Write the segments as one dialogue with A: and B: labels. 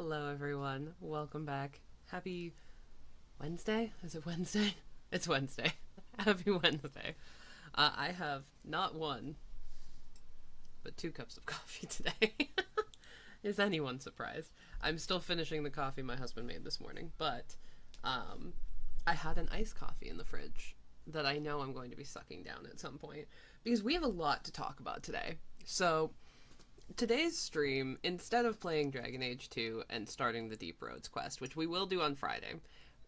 A: Hello, everyone. Welcome back. Happy Wednesday? Is it Wednesday? It's Wednesday. Happy Wednesday. I have not one, but 2 cups of coffee today. Is anyone surprised? I'm still finishing the coffee my husband made this morning, but I had an iced coffee in the fridge that I know I'm going to be sucking down at some point because we have a lot to talk about today. So, today's stream, instead of playing Dragon Age 2 and starting the Deep Roads quest, which we will do on Friday,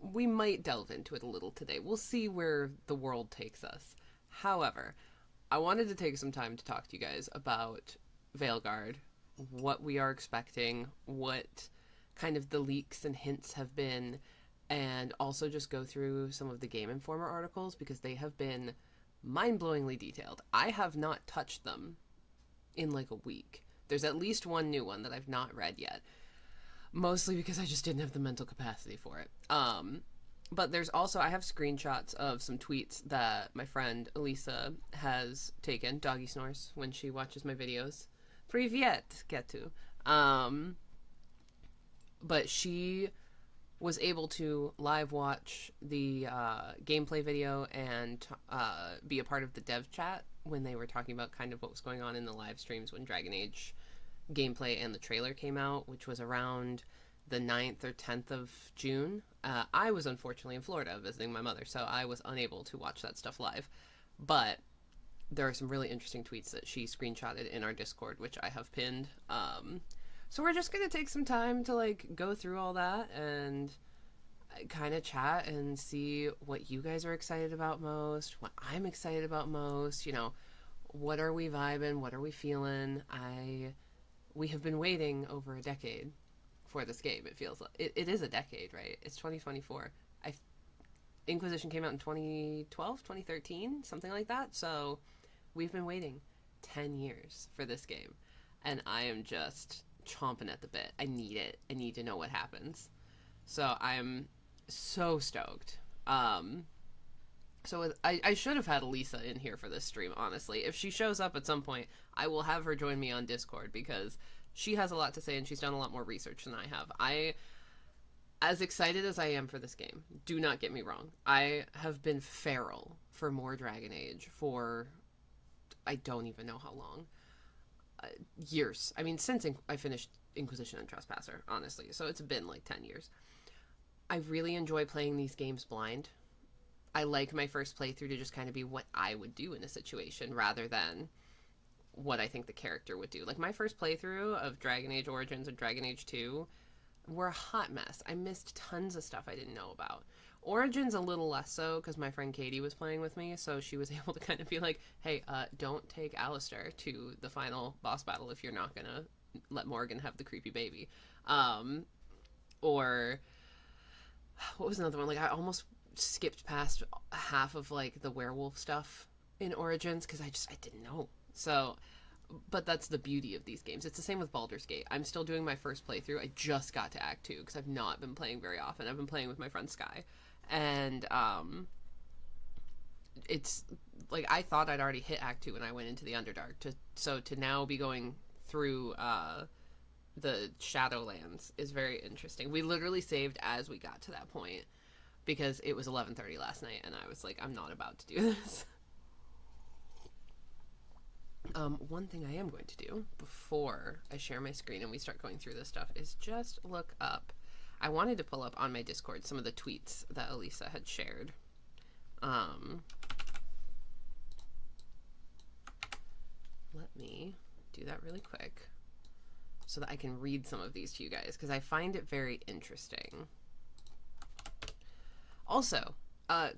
A: we might delve into it a little today. We'll see where the world takes us. However, I wanted to take some time to talk to you guys about Veilguard, what we are expecting, what kind of the leaks and hints have been, and also just go through some of the Game Informer articles because they have been mind-blowingly detailed. I have not touched them in like a week. There's at least one new one that I've not read yet. Mostly because I just didn't have the mental capacity for it. But there's also, I have screenshots of some tweets that my friend Elisa has taken, doggy snores, when she watches my videos. Privyet, Ketu. But she was able to live watch the gameplay video and be a part of the dev chat when they were talking about kind of what was going on in the live streams when Dragon Age gameplay and the trailer came out, which was around the 9th or 10th of June. I was unfortunately in Florida visiting my mother, so I was unable to watch that stuff live. But there are some really interesting tweets that she screenshotted in our Discord, which I have pinned. So we're just going to take some time to like go through all that and kind of chat and see what you guys are excited about most, what I'm excited about most, you know, what are we vibing, what are we feeling. We have been waiting over a decade for this game. It feels like it is a decade, right? It's 2024. Inquisition came out in 2012, 2013, something like that. So we've been waiting 10 years for this game, and I am just chomping at the bit. I need it. I need to know what happens. So I'm so stoked. So I should have had Elisa in here for this stream, honestly. If she shows up at some point, I will have her join me on Discord because she has a lot to say and she's done a lot more research than I have. As excited as I am for this game, do not get me wrong, I have been feral for more Dragon Age for I don't even know how long. Years. I mean, since I finished Inquisition and Trespasser, honestly. So it's been like 10 years. I really enjoy playing these games blind. I like my first playthrough to just kind of be what I would do in a situation rather than what I think the character would do. Like my first playthrough of Dragon Age Origins and Dragon Age 2 were a hot mess. I missed tons of stuff I didn't know about. Origins a little less so because my friend Katie was playing with me, so she was able to kind of be like, hey, don't take Alistair to the final boss battle if you're not gonna let Morgan have the creepy baby. Or what was another one? Like I almost skipped past half of like the werewolf stuff in Origins because I didn't know. So, but that's the beauty of these games. It's the same with Baldur's Gate. I'm still doing my first playthrough. I just got to Act 2 because I've not been playing very often. I've been playing with my friend Sky. And it's like I thought I'd already hit Act 2 when I went into the Underdark. To now be going through the Shadowlands is very interesting. We literally saved as we got to that point because it was 11:30 last night and I was like, I'm not about to do this. One thing I am going to do before I share my screen and we start going through this stuff is just look up. I wanted to pull up on my Discord some of the tweets that Elisa had shared. Let me do that really quick so that I can read some of these to you guys because I find it very interesting. Also,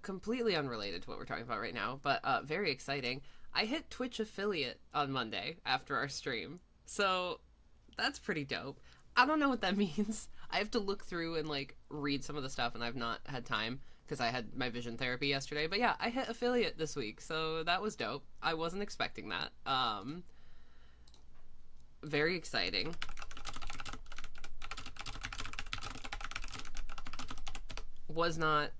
A: completely unrelated to what we're talking about right now, but very exciting. I hit Twitch affiliate on Monday after our stream, so that's pretty dope. I don't know what that means. I have to look through and like read some of the stuff, and I've not had time because I had my vision therapy yesterday. But yeah, I hit affiliate this week, so that was dope. I wasn't expecting that. Very exciting. Was not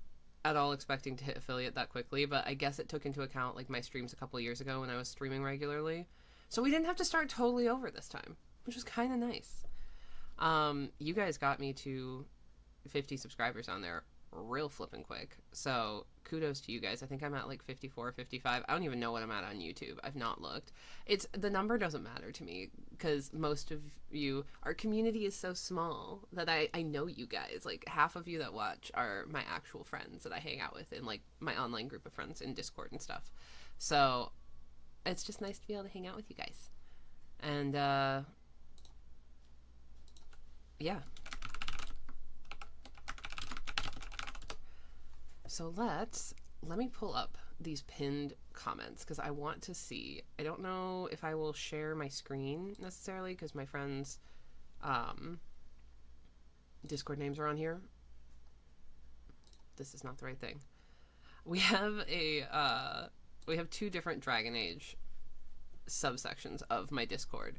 A: at all expecting to hit affiliate that quickly, but I guess it took into account like my streams a couple years ago when I was streaming regularly. So we didn't have to start totally over this time, which was kind of nice. You guys got me to 50 subscribers on there real flipping quick. So kudos to you guys. I think I'm at like 54, 55. I don't even know what I'm at on YouTube. I've not looked. It's the number doesn't matter to me because most of you, our community is so small that I know you guys. Like half of you that watch are my actual friends that I hang out with in like my online group of friends in Discord and stuff. So it's just nice to be able to hang out with you guys. And yeah. So let me pull up these pinned comments because I want to see. I don't know if I will share my screen necessarily because my friends' Discord names are on here. This is not the right thing. We have we have two different Dragon Age subsections of my Discord.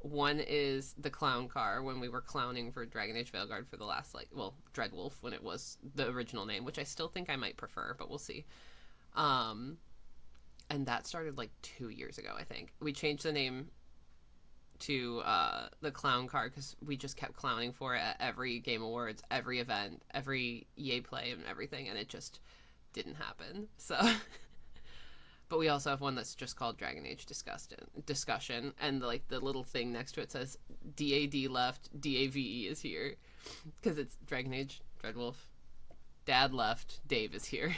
A: One is the clown car when we were clowning for Dragon Age Veilguard for the last, like, well, Dreadwolf when it was the original name, which I still think I might prefer, but we'll see. And that started like 2 years ago, I think. We changed the name to the clown car because we just kept clowning for it at every Game Awards, every event, every EA Play and everything, and it just didn't happen. So... But we also have one that's just called Dragon Age Discussion, and like the little thing next to it says DAD left, DAVE is here, because it's Dragon Age, Dreadwolf, Dad left, Dave is here.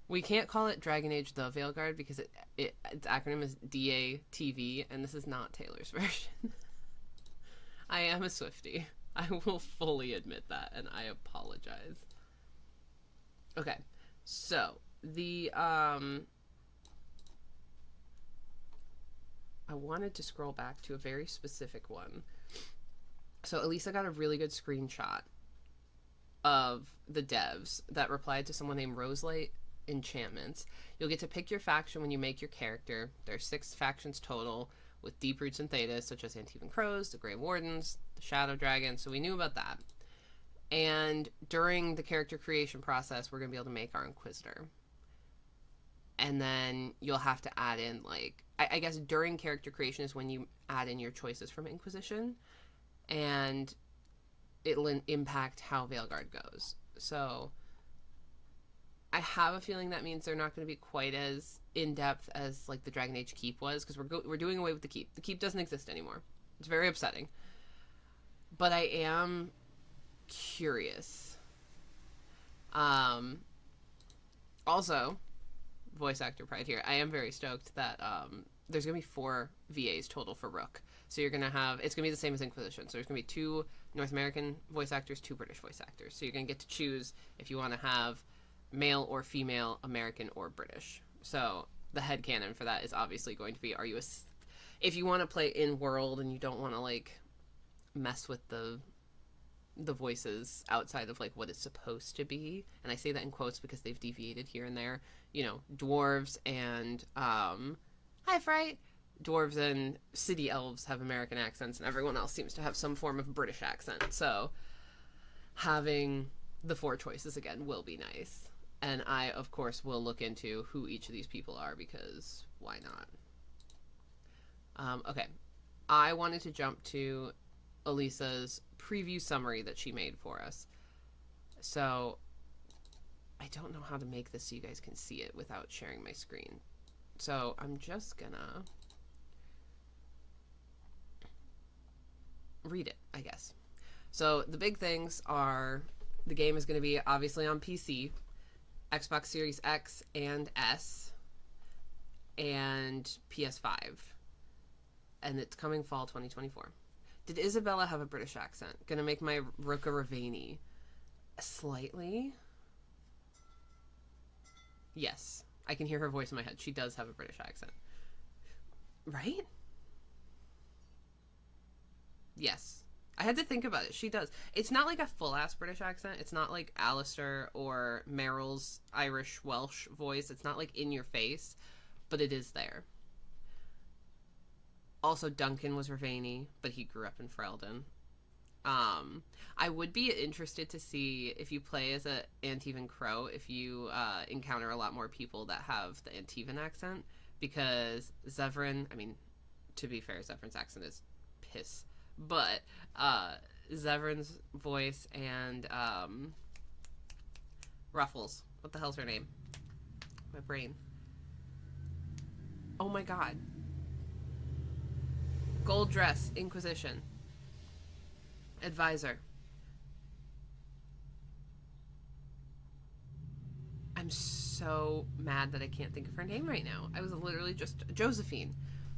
A: We can't call it Dragon Age The Veilguard because its acronym is DATV, and this is not Taylor's version. I am a Swiftie. I will fully admit that, and I apologize. Okay, so... I wanted to scroll back to a very specific one. So Elisa got a really good screenshot of the devs that replied to someone named Roselight Enchantments. You'll get to pick your faction when you make your character. There's 6 factions total with deep roots and thetas, such as Antivan Crows, the Grey Wardens, the Shadow Dragon. So we knew about that. And during the character creation process, we're going to be able to make our Inquisitor. And then you'll have to add in, like, I guess during character creation is when you add in your choices from Inquisition. And it'll impact how Veilguard goes. So I have a feeling that means they're not going to be quite as in-depth as, like, the Dragon Age Keep was. Because we're doing away with the Keep. The Keep doesn't exist anymore. It's very upsetting. But I am curious. Also... voice actor pride here. I am very stoked that there's gonna be 4 VAs total for Rook. So you're gonna have, it's gonna be the same as Inquisition. So there's gonna be 2 North American voice actors, 2 British voice actors. So you're gonna get to choose if you want to have male or female, American or British. So the headcanon for that is obviously going to be, if you want to play in world and you don't want to like mess with the voices outside of like what it's supposed to be, and I say that in quotes because they've deviated here and there, you know, dwarves and hi Fright, dwarves and city elves have American accents and everyone else seems to have some form of British accent. So having the 4 choices again will be nice, and I of course will look into who each of these people are because why not. Okay, I wanted to jump to Elisa's preview summary that she made for us. So I don't know how to make this so you guys can see it without sharing my screen. So I'm just gonna read it, I guess. So the big things are the game is going to be obviously on PC, Xbox Series X and S, and PS5. And it's coming fall 2024. Did Isabella have a British accent? Gonna make my Rook a Ravani. Slightly? Yes. I can hear her voice in my head. She does have a British accent. Right? Yes. I had to think about it. She does. It's not like a full-ass British accent. It's not like Alistair or Meryl's Irish Welsh voice. It's not like in your face, but it is there. Also, Duncan was Ravani, but he grew up in Ferelden. I would be interested to see if you play as a Antivan Crow, if you encounter a lot more people that have the Antivan accent, because Zevran, I mean, to be fair, Zevran's accent is hiss. But Zevran's voice and Ruffles. What the hell's her name? My brain. Oh my god. Gold dress, Inquisition. Advisor. I'm so mad that I can't think of her name right now. I was literally just... Josephine.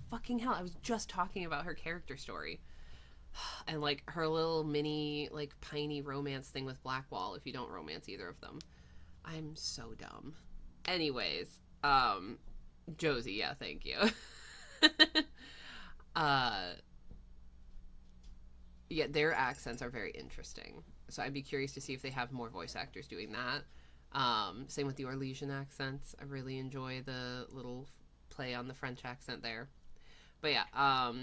A: Fucking hell, I was just talking about her character story. And, like, her little mini, like, piney romance thing with Blackwall if you don't romance either of them. I'm so dumb. Anyways, Josie, yeah, thank you. Yeah, their accents are very interesting. So I'd be curious to see if they have more voice actors doing that. Same with the Orlesian accents. I really enjoy the little play on the French accent there. But yeah,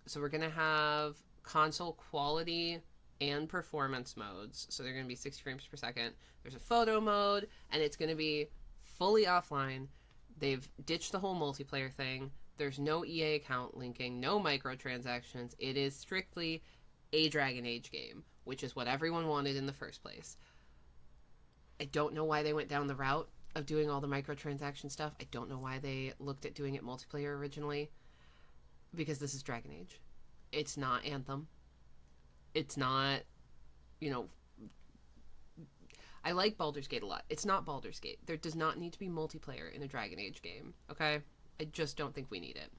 A: so we're going to have console quality and performance modes. So they're going to be 60 frames per second. There's a photo mode, and it's going to be fully offline. They've ditched the whole multiplayer thing. There's no EA account linking, no microtransactions. It is strictly a Dragon Age game, which is what everyone wanted in the first place. I don't know why they went down the route of doing all the microtransaction stuff. I don't know why they looked at doing it multiplayer originally, because this is Dragon Age. It's not Anthem. It's not, you know, I like Baldur's Gate a lot. It's not Baldur's Gate. There does not need to be multiplayer in a Dragon Age game, okay? I just don't think we need it.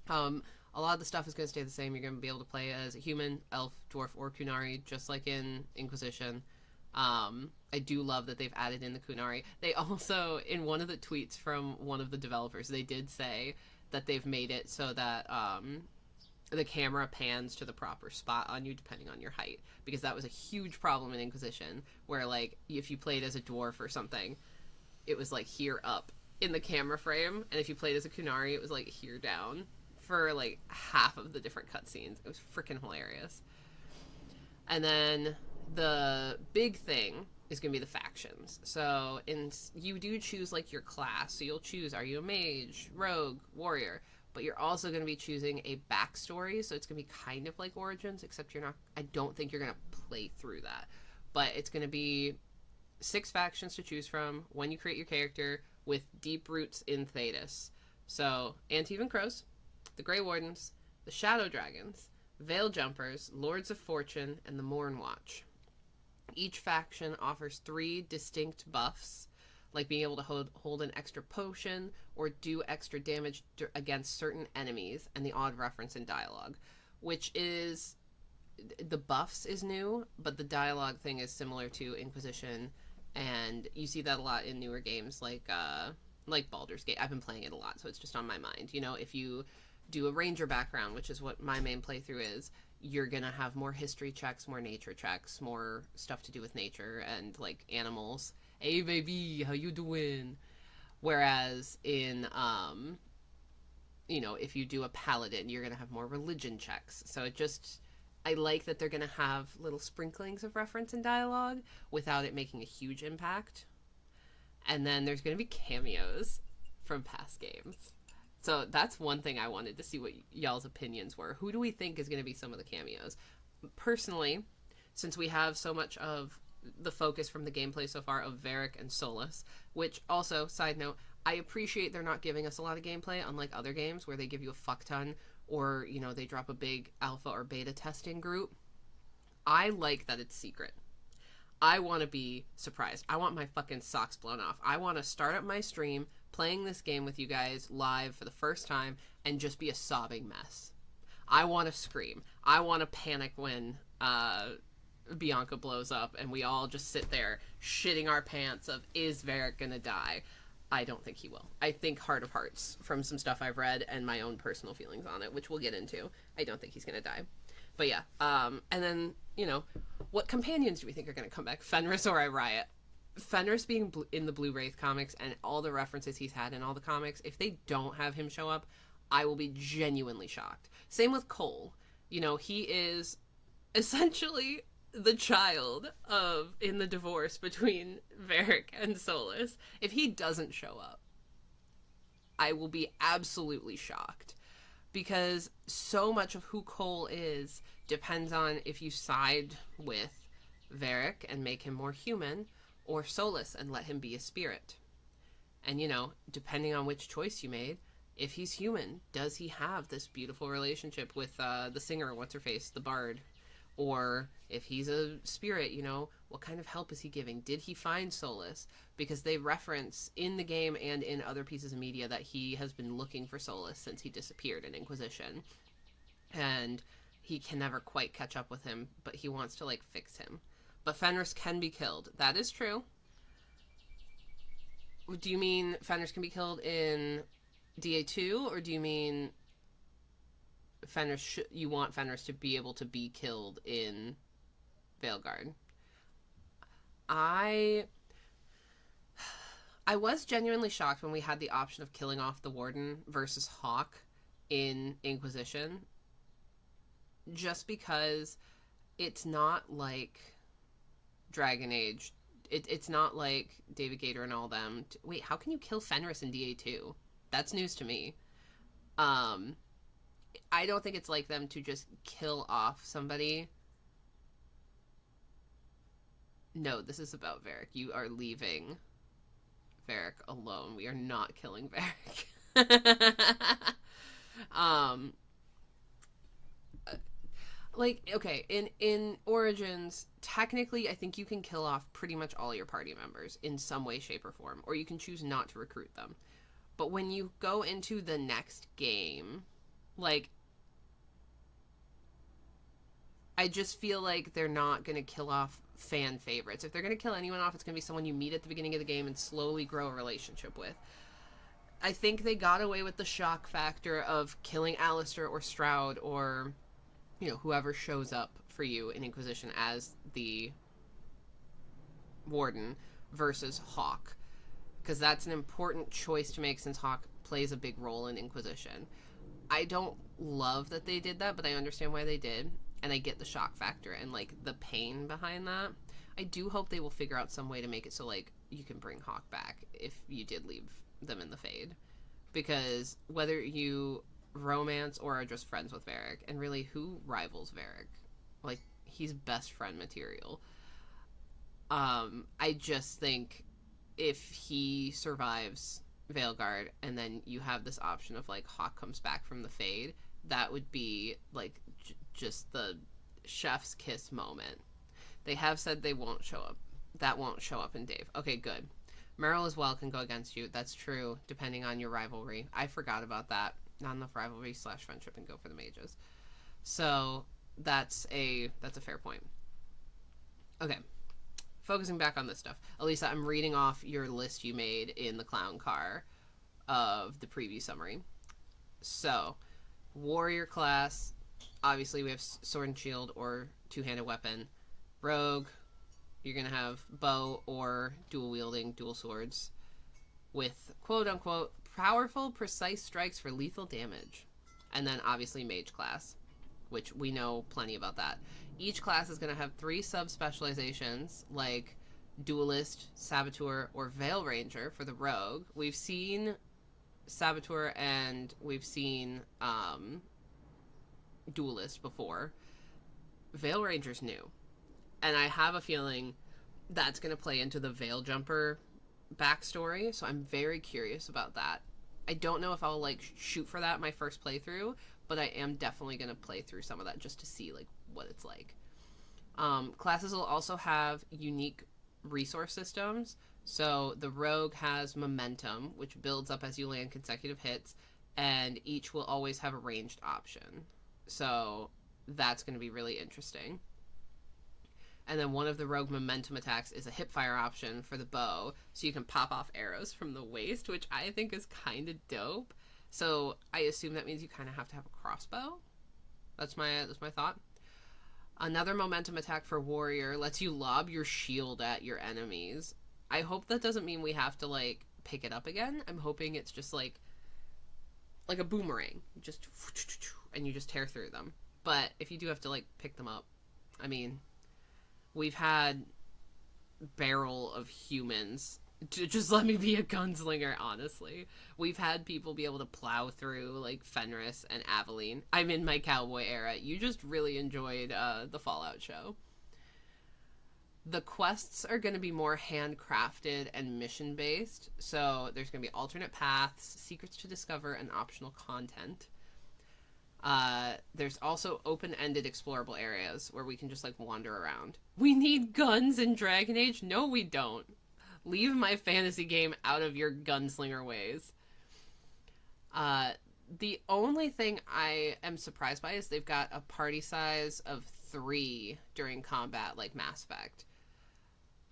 A: A lot of the stuff is going to stay the same. You're going to be able to play as a human, elf, dwarf, or Kunari, just like in Inquisition. I do love that they've added in the Kunari. They also, in one of the tweets from one of the developers, they did say that they've made it so that the camera pans to the proper spot on you depending on your height, because that was a huge problem in Inquisition, where like if you played as a dwarf or something, it was like here up in the camera frame, and if you played as a Kunari, it was like here down for like half of the different cutscenes. It was freaking hilarious. And then the big thing is going to be the factions. So you do choose like your class. So you'll choose, are you a mage, rogue, warrior? But you're also going to be choosing a backstory. So it's going to be kind of like Origins, except I don't think you're going to play through that. But it's going to be 6 factions to choose from when you create your character with deep roots in Thedas. So Antivan Crows, the Grey Wardens, the Shadow Dragons, Veil Jumpers, Lords of Fortune, and the Morn Watch. Each faction offers 3 distinct buffs, like being able to hold an extra potion or do extra damage against certain enemies, and the odd reference in dialogue, which is... the buffs is new, but the dialogue thing is similar to Inquisition, and you see that a lot in newer games like Baldur's Gate. I've been playing it a lot, so it's just on my mind. You know, if you do a ranger background, which is what my main playthrough is, you're gonna have more history checks, more nature checks, more stuff to do with nature and like animals. Hey baby, how you doing? Whereas in you know, if you do a paladin, you're gonna have more religion checks. So it just, I like that they're gonna have little sprinklings of reference and dialogue without it making a huge impact. And then there's gonna be cameos from past games. So that's one thing I wanted to see what y'all's opinions were. Who do we think is going to be some of the cameos? Personally, since we have so much of the focus from the gameplay so far of Varric and Solus, which also, side note, I appreciate they're not giving us a lot of gameplay, unlike other games where they give you a fuck ton, or, you know, they drop a big alpha or beta testing group. I like that it's secret. I want to be surprised. I want my fucking socks blown off. I want to start up my stream playing this game with you guys live for the first time and just be a sobbing mess. I want to scream. I want to panic when Bianca blows up and we all just sit there shitting our pants of, is Varric gonna die? I don't think he will. I think heart of hearts, from some stuff I've read and my own personal feelings on it, which we'll get into, I don't think he's gonna die. But yeah, and then, you know, what companions do we think are going to come back? Fenris or I Riot? Fenris being in the Blue Wraith comics and all the references he's had in all the comics, if they don't have him show up, I will be genuinely shocked. Same with Cole. You know, he is essentially the child in the divorce between Varric and Solus. If he doesn't show up, I will be absolutely shocked. because so much of who Cole is depends on if you side with Varric and make him more human, or Solus and let him be a spirit. And, you know, depending on which choice you made, if he's human, does he have this beautiful relationship with the singer, what's-her-face, the bard? Or if he's a spirit, you know, what kind of help is he giving? Did he find Solus? Because they reference in the game and in other pieces of media that he has been looking for Solus since he disappeared in Inquisition. And he can never quite catch up with him, but he wants to, like, fix him. But Fenris can be killed. That is true. Do you mean Fenris can be killed in DA2, or do you mean Fenris you want Fenris to be able to be killed in Veilguard? I was genuinely shocked when we had the option of killing off the Warden versus Hawk in Inquisition, just because it's not like Dragon Age. It's not like David Gator and all them. Wait, how can you kill Fenris in DA2? That's news to me. I don't think it's like them to just kill off somebody. No, this is about Varric. You are leaving Varric alone. We are not killing Varric. Like, okay, in Origins, technically, I think you can kill off pretty much all your party members in some way, shape, or form, or you can choose not to recruit them. But when you go into the next game, like, I just feel like they're not going to kill off fan favorites. If they're going to kill anyone off, it's going to be someone you meet at the beginning of the game and slowly grow a relationship with. I think they got away with the shock factor of killing Alistair or Stroud or, you know, whoever shows up for you in Inquisition as the Warden versus Hawk. Because that's an important choice to make since Hawk plays a big role in Inquisition. I don't love that they did that, but I understand why they did. And I get the shock factor and, like, the pain behind that. I do hope they will figure out some way to make it so, like, you can bring Hawk back if you did leave them in the Fade. Because whether you romance or are just friends with Varric, and really, who rivals Varric? Like, he's best friend material. I just think if he survives Veilguard and then you have this option of, like, Hawk comes back from the Fade, that would be, like, just the chef's kiss moment. They have said they won't show up. That won't show up in Dave. Okay, good. Meryl as well can go against you. That's true, depending on your rivalry. I forgot about that. Not enough rivalry / friendship and go for the mages. So that's a fair point. Okay. Focusing back on this stuff. Elisa, I'm reading off your list you made in the clown car of the preview summary. So, warrior class, obviously we have sword and shield or two-handed weapon. Rogue, you're going to have bow or dual wielding, dual swords with quote-unquote powerful, precise strikes for lethal damage. And then obviously mage class, which we know plenty about that. Each class is going to have 3 sub-specializations, like duelist, saboteur, or veil ranger for the rogue. We've seen saboteur and we've seen duelist before. Veil ranger's new. And I have a feeling that's going to play into the veil jumper backstory, so I'm very curious about that. I don't know if I'll, like, shoot for that my first playthrough, but I am definitely going to play through some of that just to see, like, what it's like. Classes will also have unique resource systems. So the rogue has momentum, which builds up as you land consecutive hits, and each will always have a ranged option. So that's going to be really interesting. And then one of the rogue momentum attacks is a hipfire option for the bow, so you can pop off arrows from the waist, which I think is kind of dope. So I assume that means you kind of have to have a crossbow. That's my thought. Another momentum attack for warrior lets you lob your shield at your enemies. I hope that doesn't mean we have to, like, pick it up again. I'm hoping it's just like a boomerang, just and you just tear through them. But if you do have to, like, pick them up, I mean, we've had barrel of humans Just let me be a gunslinger, honestly. We've had people be able to plow through, like, Fenris and Aveline. I'm in my cowboy era. You just really enjoyed the Fallout show. The quests are going to be more handcrafted and mission-based, so there's going to be alternate paths, secrets to discover, and optional content. There's also open-ended explorable areas where we can just, like, wander around. We need guns in Dragon Age? No, we don't. Leave my fantasy game out of your gunslinger ways. The only thing I am surprised by is they've got a party size of 3 during combat, like Mass Effect.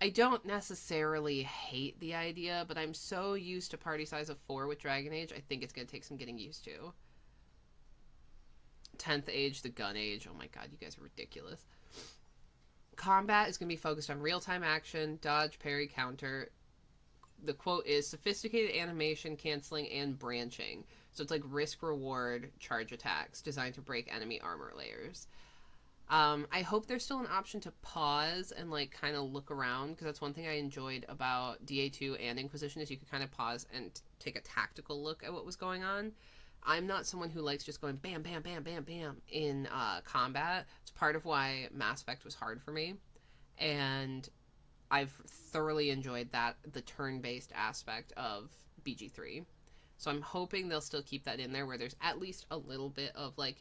A: I don't necessarily hate the idea, but I'm so used to party size of 4 with Dragon Age, I think it's going to take some getting used to. 10th age, the gun age. Oh my god, you guys are ridiculous. Combat is going to be focused on real-time action, dodge, parry, counter. The quote is sophisticated animation, canceling, and branching. So it's like risk-reward charge attacks designed to break enemy armor layers. I hope there's still an option to pause and like kind of look around, because that's one thing I enjoyed about DA2 and Inquisition is you could kind of pause and take a tactical look at what was going on. I'm not someone who likes just going bam, bam, bam, bam, bam in combat. It's part of why Mass Effect was hard for me, and I've thoroughly enjoyed that, the turn-based aspect of BG3. So I'm hoping they'll still keep that in there where there's at least a little bit of like,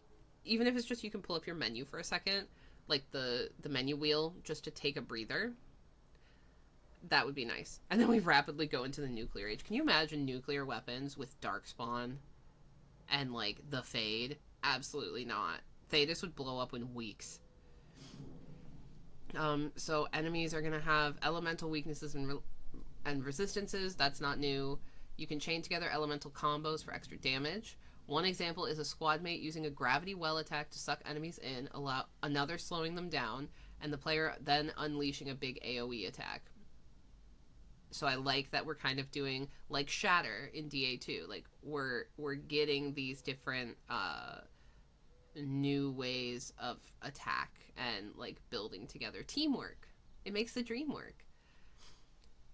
A: even if it's just you can pull up your menu for a second, like the menu wheel, just to take a breather. That would be nice. And then we rapidly go into the nuclear age. Can you imagine nuclear weapons with Darkspawn and like the Fade? Absolutely not. Thetis would blow up in weeks. So enemies are going to have elemental weaknesses and resistances. That's not new. You can chain together elemental combos for extra damage. One example is a squad mate using a gravity well attack to suck enemies in, allow another slowing them down, and the player then unleashing a big AoE attack. So I like that we're kind of doing like Shatter in DA2. Like we're getting these different new ways of attack and like building together. Teamwork. It makes the dream work.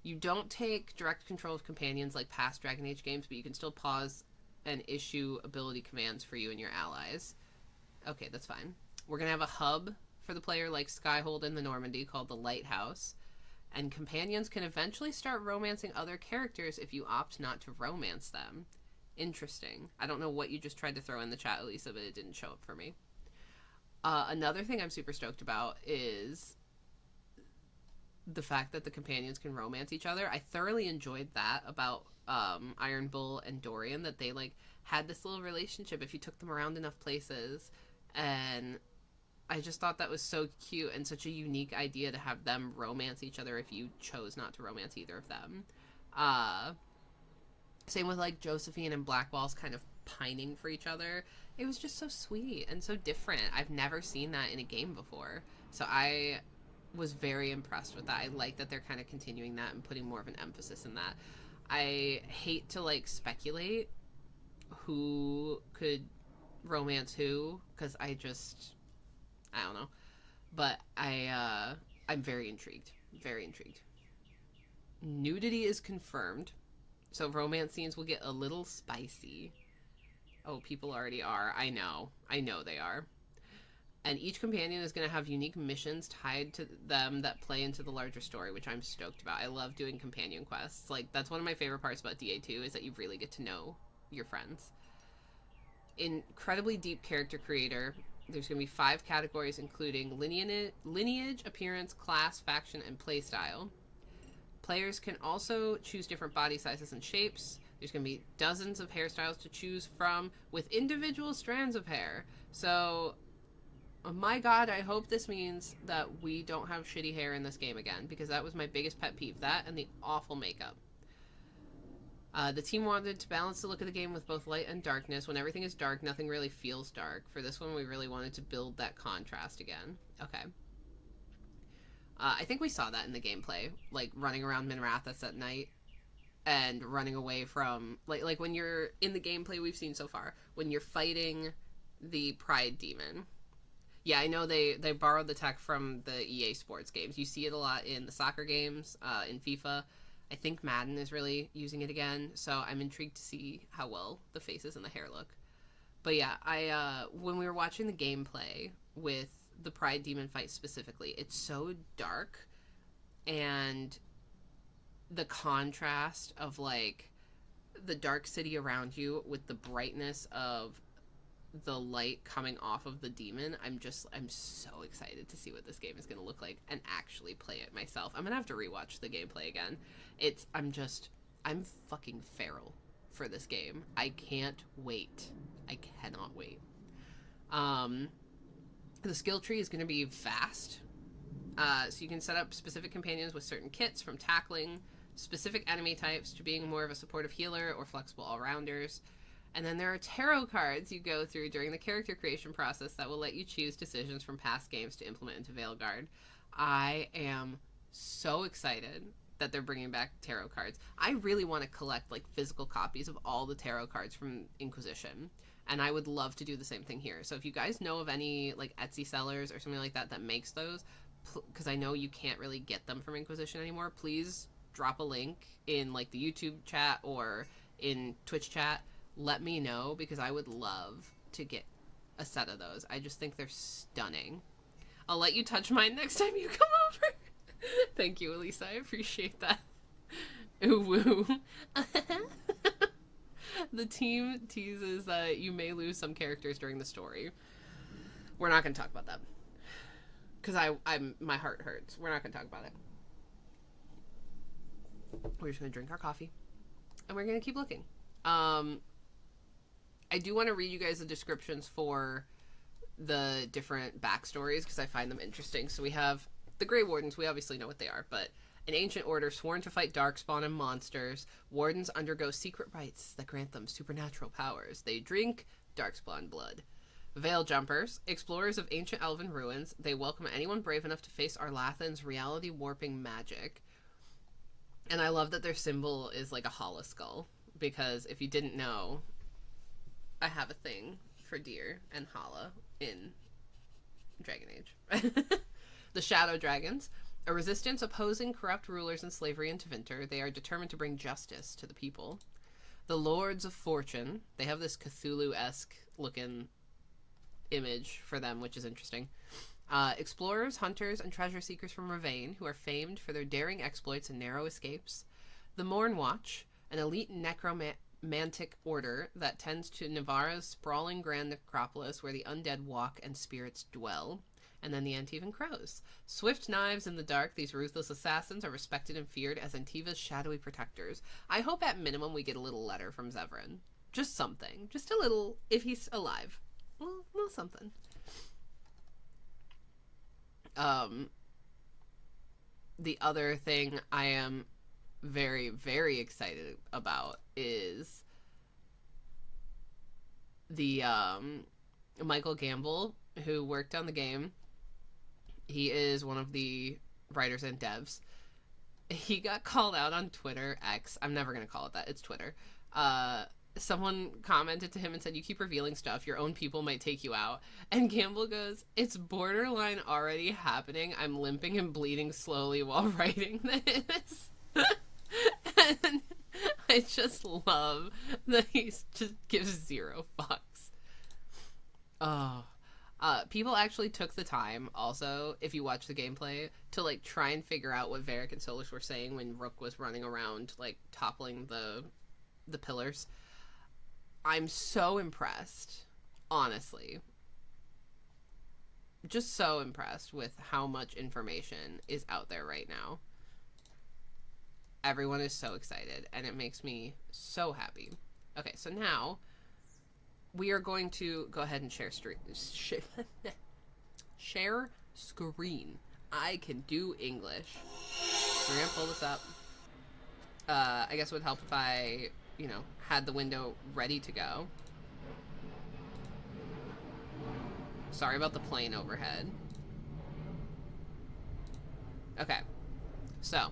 A: You don't take direct control of companions like past Dragon Age games, but you can still pause and issue ability commands for you and your allies. Okay, that's fine. We're going to have a hub for the player like Skyhold in the Normandy called the Lighthouse. And companions can eventually start romancing other characters if you opt not to romance them. Interesting. I don't know what you just tried to throw in the chat, Elisa, but it didn't show up for me. Another thing I'm super stoked about is the fact that the companions can romance each other. I thoroughly enjoyed that about Iron Bull and Dorian, that they like had this little relationship if you took them around enough places, and I just thought that was so cute and such a unique idea to have them romance each other if you chose not to romance either of them. Same with like Josephine and Blackwall's kind of pining for each other. It was just so sweet and so different. I've never seen that in a game before, so I was very impressed with that. I like that they're kind of continuing that and putting more of an emphasis in that. I hate to like speculate who could romance who, because I don't know, but I'm very intrigued. Very intrigued. Nudity is confirmed, so romance scenes will get a little spicy. Oh, people already are. I know they are. And each companion is going to have unique missions tied to them that play into the larger story, which I'm stoked about. I love doing companion quests. Like, that's one of my favorite parts about DA2 is that you really get to know your friends. Incredibly deep character creator. There's going to be 5 categories, including lineage, appearance, class, faction, and playstyle. Players can also choose different body sizes and shapes. There's going to be dozens of hairstyles to choose from with individual strands of hair. So, oh my god, I hope this means that we don't have shitty hair in this game again, because that was my biggest pet peeve. That and the awful makeup. The team wanted to balance the look of the game with both light and darkness. When everything is dark, nothing really feels dark. For this one, we really wanted to build that contrast again. Okay. I think we saw that in the gameplay, like running around Minrathous at night and running away from, like when you're in the gameplay we've seen so far, when you're fighting the Pride Demon. Yeah, I know they borrowed the tech from the EA Sports games. You see it a lot in the soccer games, in FIFA. I think Madden is really using it again, so I'm intrigued to see how well the faces and the hair look. But yeah, I when we were watching the gameplay with the Pride Demon fight specifically, it's so dark, and the contrast of like the dark city around you with the brightness of the light coming off of the demon, I'm so excited to see what this game is going to look like and actually play it myself. I'm going to have to rewatch the gameplay again. I'm fucking feral for this game. I can't wait. I cannot wait. The skill tree is going to be vast. So you can set up specific companions with certain kits, from tackling specific enemy types to being more of a supportive healer or flexible all-rounders. And then there are tarot cards you go through during the character creation process that will let you choose decisions from past games to implement into Veilguard. I am so excited that they're bringing back tarot cards. I really want to collect like physical copies of all the tarot cards from Inquisition, and I would love to do the same thing here. So if you guys know of any like Etsy sellers or something like that that makes those, because I know you can't really get them from Inquisition anymore, please drop a link in like the YouTube chat or in Twitch chat. Let me know, because I would love to get a set of those. I just think they're stunning. I'll let you touch mine next time you come over. Thank you, Elisa. I appreciate that. Ooh, woo. The team teases that you may lose some characters during the story. We're not going to talk about that, because my heart hurts. We're not going to talk about it. We're just going to drink our coffee, and we're going to keep looking. I do want to read you guys the descriptions for the different backstories, because I find them interesting. So we have the Grey Wardens. We obviously know what they are, but an ancient order sworn to fight darkspawn and monsters. Wardens undergo secret rites that grant them supernatural powers. They drink darkspawn blood. Veil Jumpers, explorers of ancient elven ruins. They welcome anyone brave enough to face Arlathan's reality-warping magic. And I love that their symbol is like a hollow skull, because if you didn't know, I have a thing for deer and Hala in Dragon Age. The Shadow Dragons, a resistance opposing corrupt rulers and slavery in Tevinter. They are determined to bring justice to the people. The Lords of Fortune, they have this Cthulhu-esque looking image for them, which is interesting. Explorers, hunters, and treasure seekers from Ravain, who are famed for their daring exploits and narrow escapes. The Morn Watch, an elite necromantic order that tends to Navara's sprawling grand necropolis where the undead walk and spirits dwell. And then the Antivan Crows. Swift knives in the dark, these ruthless assassins are respected and feared as Antiva's shadowy protectors. I hope at minimum we get a little letter from Zevran. Just something. Just a little, if he's alive. Well, something. The other thing I am very, very excited about is the Michael Gamble, who worked on the game. He is one of the writers and devs. He got called out on Twitter, X. I'm never going to call it that. It's Twitter. Someone commented to him and said, "You keep revealing stuff. Your own people might take you out." And Gamble goes, "It's borderline already happening. I'm limping and bleeding slowly while writing this." And I just love that he just gives zero fucks. Oh. People actually took the time, also, if you watch the gameplay, to, like, try and figure out what Varric and Solus were saying when Rook was running around, like, toppling the pillars. I'm so impressed, honestly. Just so impressed with how much information is out there right now. Everyone is so excited, and it makes me so happy. Okay, so now we are going to go ahead and share screen. I can do English. We're gonna pull this up. I guess it would help if I, had the window ready to go. Sorry about the plane overhead. Okay, so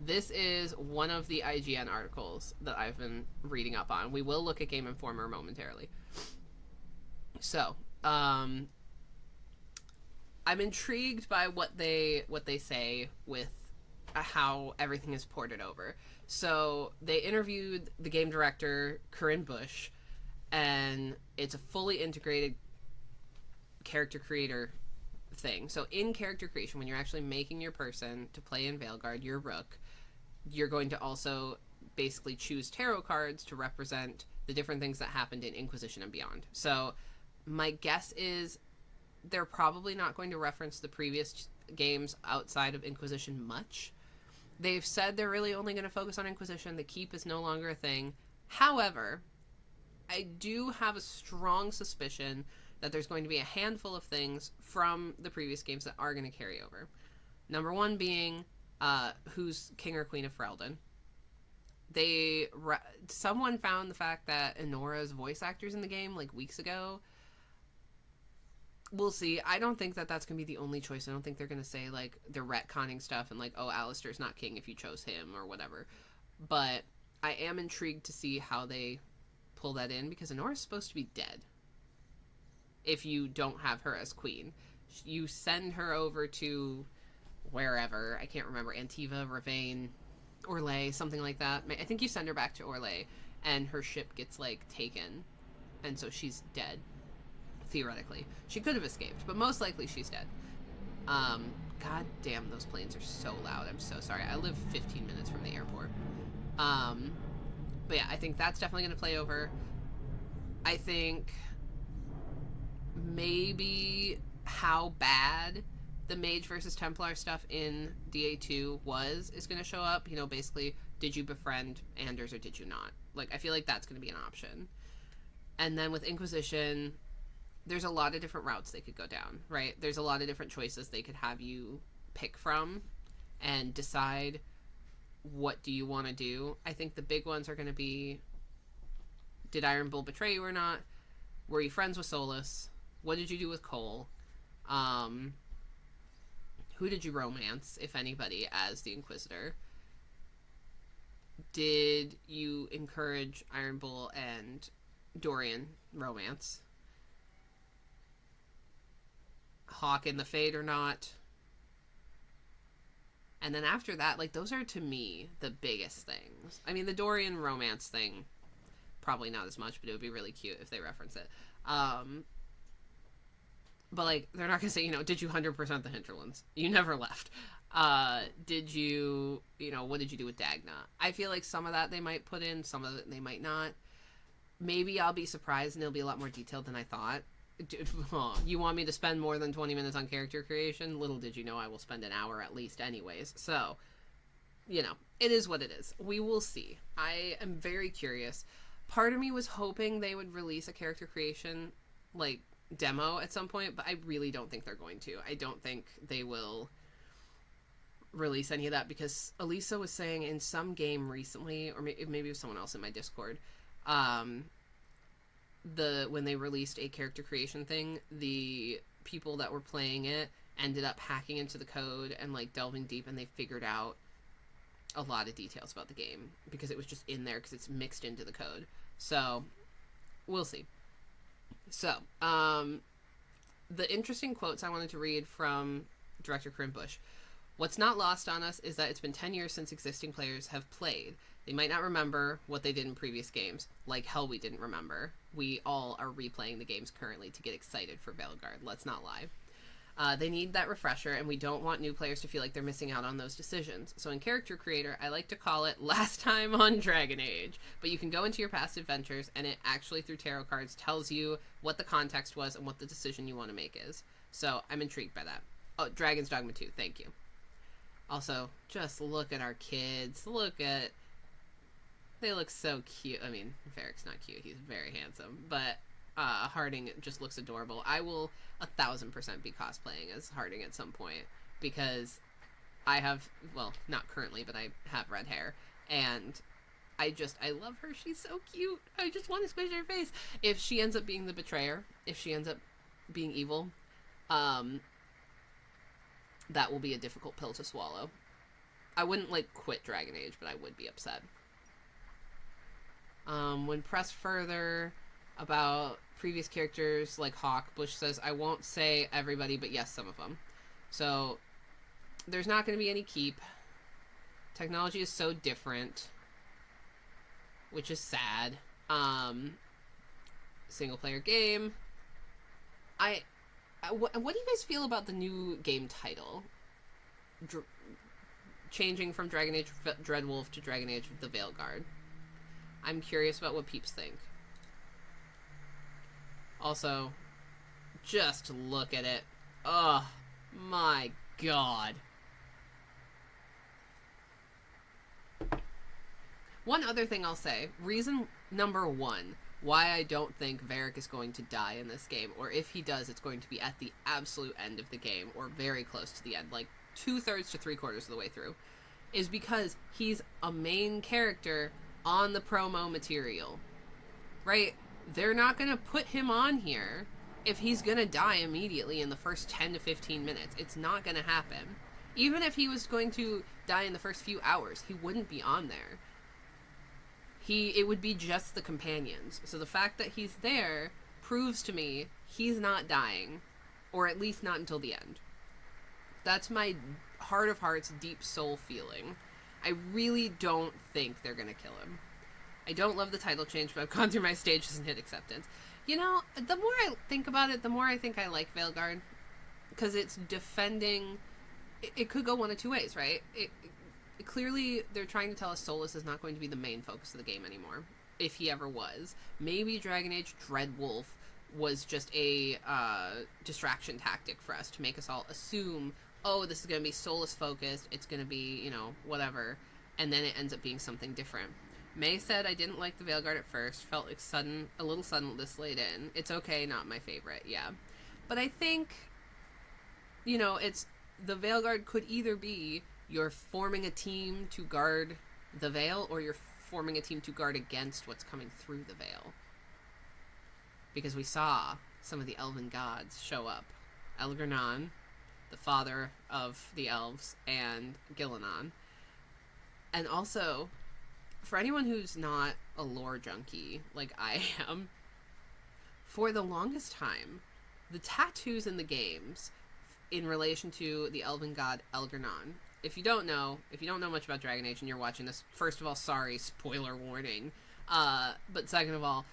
A: this is one of the IGN articles that I've been reading up on. We will look at Game Informer momentarily. So, I'm intrigued by what they say with how everything is ported over. So they interviewed the game director, Corinne Bush, and it's a fully integrated character creator thing. So in character creation, when you're actually making your person to play in Veilguard, your rook, you're going to also basically choose tarot cards to represent the different things that happened in Inquisition and beyond. So my guess is they're probably not going to reference the previous games outside of Inquisition much. They've said they're really only going to focus on Inquisition. The keep is no longer a thing. However, I do have a strong suspicion that there's going to be a handful of things from the previous games that are going to carry over. Number one being who's king or queen of Ferelden. Someone found the fact that Enora's voice actors in the game like weeks ago. We'll see. I don't think that that's going to be the only choice. I don't think they're going to say like they're retconning stuff and like, oh, Alistair's not king if you chose him or whatever. But I am intrigued to see how they pull that in, because Enora's supposed to be dead if you don't have her as queen. You send her over to wherever, I can't remember, Antiva, Ravane, Orlais, something like that. I think you send her back to Orlais and her ship gets like taken, and so she's dead. Theoretically she could have escaped, but most likely she's dead. God damn, those planes are so loud. I'm so sorry. I live 15 minutes from the airport. But yeah, I think that's definitely going to play over. I think maybe how bad the Mage versus Templar stuff in DA2 is going to show up. You know, basically, did you befriend Anders or did you not? Like, I feel like that's going to be an option. And then with Inquisition, there's a lot of different routes they could go down, right? There's a lot of different choices they could have you pick from and decide what do you want to do. I think the big ones are going to be, did Iron Bull betray you or not? Were you friends with Solus? What did you do with Cole? Who did you romance, if anybody, as the Inquisitor? Did you encourage Iron Bull and Dorian romance? Hawk in the Fade or not? And then after that, like, those are, to me, the biggest things. I mean, the Dorian romance thing, probably not as much, but it would be really cute if they reference it. But, like, they're not going to say, you know, did you 100% the Hinterlands? You never left. Did you, you know, what did you do with Dagna? I feel like some of that they might put in, some of it they might not. Maybe I'll be surprised and it'll be a lot more detailed than I thought. You want me to spend more than 20 minutes on character creation? Little did you know I will spend an hour at least anyways. So, you know, it is what it is. We will see. I am very curious. Part of me was hoping they would release a character creation, like, demo at some point, but I really don't think they're going to. I don't think they will release any of that, because Elisa was saying in some game recently, or maybe it was someone else in my Discord, when they released a character creation thing, the people that were playing it ended up hacking into the code and like delving deep, and they figured out a lot of details about the game because it was just in there because it's mixed into the code. So we'll see. So the interesting quotes I wanted to read from director Corinne Bush. What's not lost on us is that it's been 10 years since existing players have played. They might not remember what they did in previous games. Like hell we didn't remember. We all are replaying the games currently to get excited for Veilguard. Let's not lie. They need that refresher, and we don't want new players to feel like they're missing out on those decisions. So in Character Creator, I like to call it Last Time on Dragon Age. But you can go into your past adventures, and it actually, through tarot cards, tells you what the context was and what the decision you want to make is. So I'm intrigued by that. Oh, Dragon's Dogma 2, thank you. Also, just look at our kids. They look so cute. I mean, Varric's not cute. He's very handsome. But Harding just looks adorable. I will 1000% be cosplaying as Harding at some point, because I have, well, not currently, but I have red hair, and I love her. She's so cute. I just want to squish her face. If she ends up being the betrayer, if she ends up being evil, that will be a difficult pill to swallow. I wouldn't, like, quit Dragon Age, but I would be upset. When pressed further about previous characters like Hawk, Bush says, I won't say everybody, but yes, some of them. So, there's not going to be any keep. Technology is so different, which is sad. Single player game. What do you guys feel about the new game title? Changing from Dragon Age Dreadwolf to Dragon Age the Veilguard. I'm curious about what peeps think. Also, just look at it. Oh my god. One other thing I'll say, reason number one why I don't think Varric is going to die in this game, or if he does, it's going to be at the absolute end of the game, or very close to the end, like 2/3 to 3/4 of the way through, is because he's a main character on the promo material, right? They're not going to put him on here if he's going to die immediately in the first 10 to 15 minutes. It's not going to happen. Even if he was going to die in the first few hours, he wouldn't be on there. It would be just the companions. So the fact that he's there proves to me he's not dying, or at least not until the end. That's my heart of hearts, deep soul feeling. I really don't think they're gonna kill him. I don't love the title change, but I've gone through my stages and hit acceptance. You know, the more I think about it, the more I think I like Veilguard. Because it's defending... It could go one of two ways, right? Clearly, they're trying to tell us Solus is not going to be the main focus of the game anymore, if he ever was. Maybe Dragon Age Dreadwolf was just a distraction tactic for us to make us all assume, oh, this is going to be Solus focused, it's going to be, you know, whatever, and then it ends up being something different. May said, I didn't like the Veilguard at first, felt like a little sudden this late in. It's okay, not my favorite, yeah. But I think, you know, the Veilguard could either be you're forming a team to guard the Veil, or you're forming a team to guard against what's coming through the Veil. Because we saw some of the elven gods show up. Elgar'nan, the father of the elves, and Gillenan. And also, for anyone who's not a lore junkie like I am, for the longest time, the tattoos in the games in relation to the elven god Elgar'nan, if you don't know much about Dragon Age and you're watching this, first of all, sorry, spoiler warning. But second of all,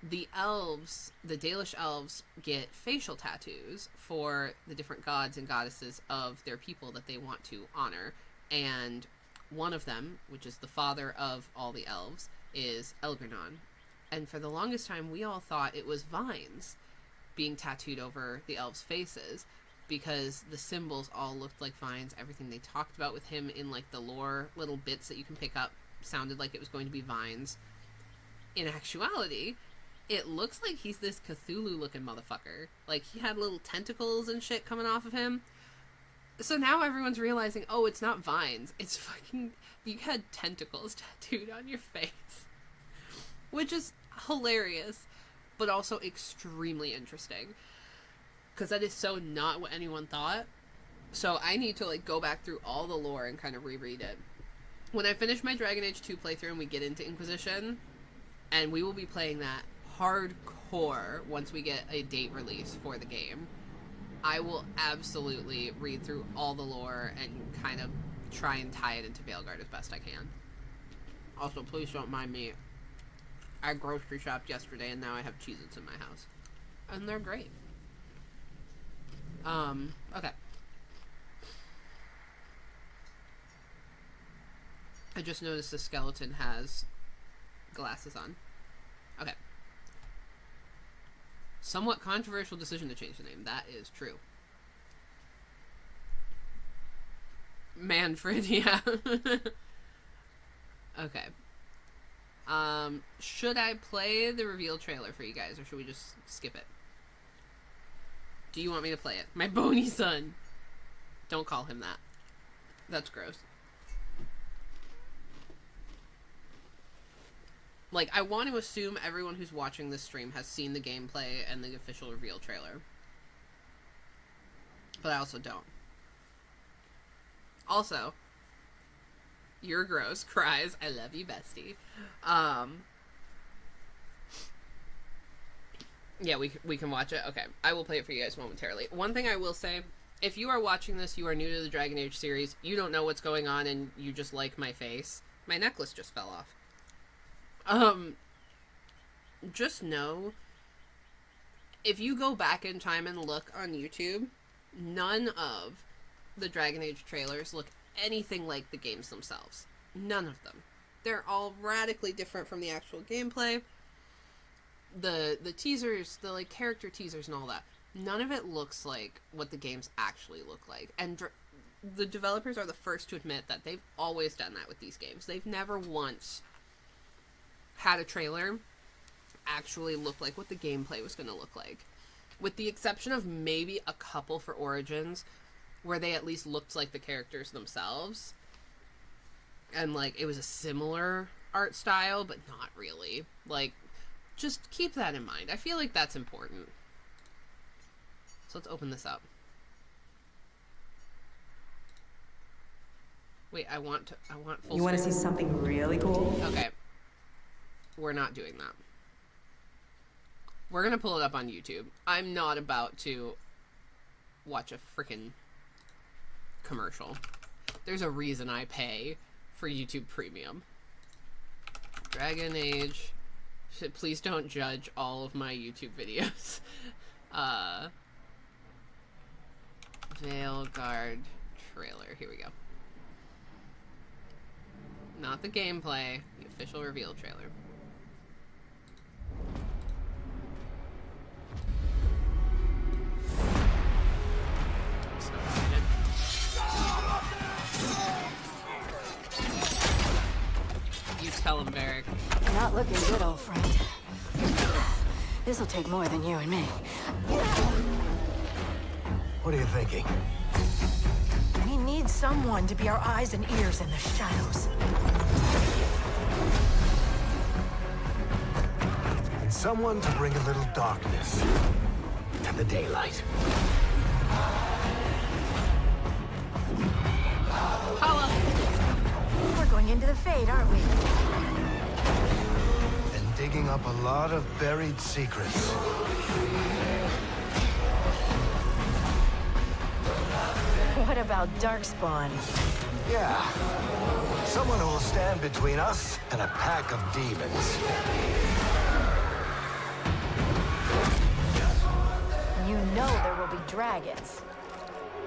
A: the elves, the Dalish elves, get facial tattoos for the different gods and goddesses of their people that they want to honor. And one of them, which is the father of all the elves, is Elgar'nan. And for the longest time, we all thought it was vines being tattooed over the elves' faces, because the symbols all looked like vines. Everything they talked about with him in, like, the lore little bits that you can pick up sounded like it was going to be vines. In actuality, it looks like he's this Cthulhu-looking motherfucker. Like, he had little tentacles and shit coming off of him. So now everyone's realizing, oh, it's not vines. It's fucking... You had tentacles tattooed on your face. Which is hilarious, but also extremely interesting. Because that is so not what anyone thought. So I need to, like, go back through all the lore and kind of reread it. When I finish my Dragon Age 2 playthrough and we get into Inquisition, and we will be playing that hardcore once we get a date release for the game, I will absolutely read through all the lore and kind of try and tie it into Veilguard as best I can. Also, please don't mind me. I grocery shopped yesterday and now I have Cheez-Its in my house. And they're great. Okay. I just noticed the skeleton has glasses on. Okay. Somewhat controversial decision to change the name. That is true. Manfred, yeah. Okay. Should I play the reveal trailer for you guys, or should we just skip it? Do you want me to play it? My bony son. Don't call him that. That's gross. Like, I want to assume everyone who's watching this stream has seen the gameplay and the official reveal trailer. But I also don't. Also, you're gross, cries, I love you, bestie. Yeah, we can watch it. Okay, I will play it for you guys momentarily. One thing I will say if you are watching this, you are new to the Dragon Age series, you don't know what's going on, and you just like my face. My necklace just fell off. Just know, if you go back in time and look on YouTube, none of the Dragon Age trailers look anything like the games themselves. None of them. They're all radically different from the actual gameplay. The teasers, the like character teasers and all that, none of it looks like what the games actually look like. And the developers are the first to admit that they've always done that with these games. They've never once had a trailer actually look like what the gameplay was going to look like. With the exception of maybe a couple for Origins, where they at least looked like the characters themselves. And, like, it was a similar art style, but not really. Like, just keep that in mind. I feel like that's important. So let's open this up. Wait, I want full
B: You want to
A: screen.
B: see something really cool?
A: Okay. We're not doing that. We're gonna pull it up on YouTube. I'm not about to watch a freaking commercial. There's a reason I pay for YouTube Premium. Dragon Age. Please don't judge all of my YouTube videos. Veilguard trailer. Here we go. Not the gameplay, the official reveal trailer. I'm so excited. You tell him, Varric.
C: Not looking good, old friend. This'll take more than you and me.
D: What are you thinking?
C: We need someone to be our eyes and ears in the shadows.
D: And someone to bring a little darkness to the daylight.
A: Holla!
C: We're going into the Fade, aren't we?
D: And digging up a lot of buried secrets.
C: What about Darkspawn?
D: Yeah. Someone who will stand between us and a pack of demons.
C: You know there will be dragons.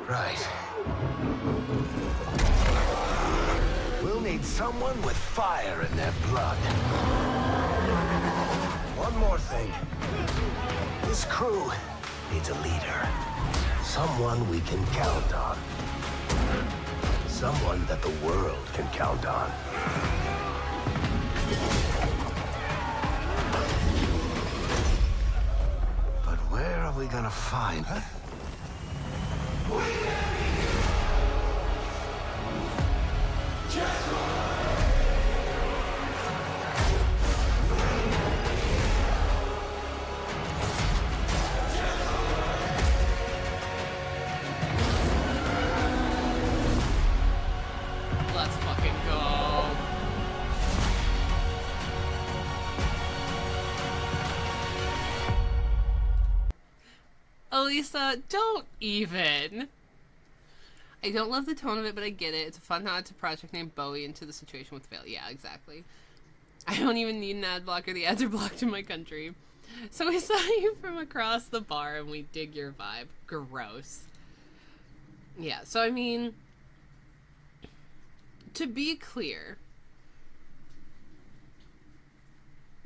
D: Right. We'll need someone with fire in their blood. One more thing. This crew needs a leader. Someone we can count on. Someone that the world can count on. But where are we gonna find her?
A: Let's fucking go. Elisa, don't even. I don't love the tone of it, but I get it. It's a fun nod to Project named Bowie into the situation with Veil. Yeah, exactly. I don't even need an ad blocker. The ads are blocked in my country. So we saw you from across the bar and we dig your vibe. Gross. Yeah, so I mean, to be clear,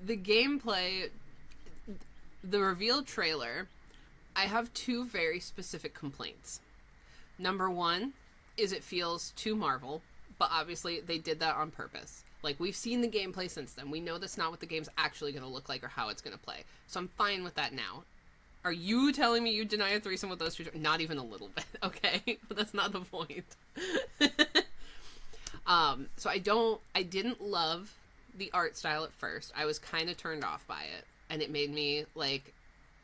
A: the gameplay, the reveal trailer, I have two very specific complaints. Number one is it feels too Marvel, but obviously they did that on purpose. Like, we've seen the gameplay since then. We know that's not what the game's actually going to look like or how it's going to play. So I'm fine with that now. Are you telling me you deny a threesome with those two? Not even a little bit, okay? But that's not the point. So I didn't love the art style at first. I was kind of turned off by it. And it made me, like,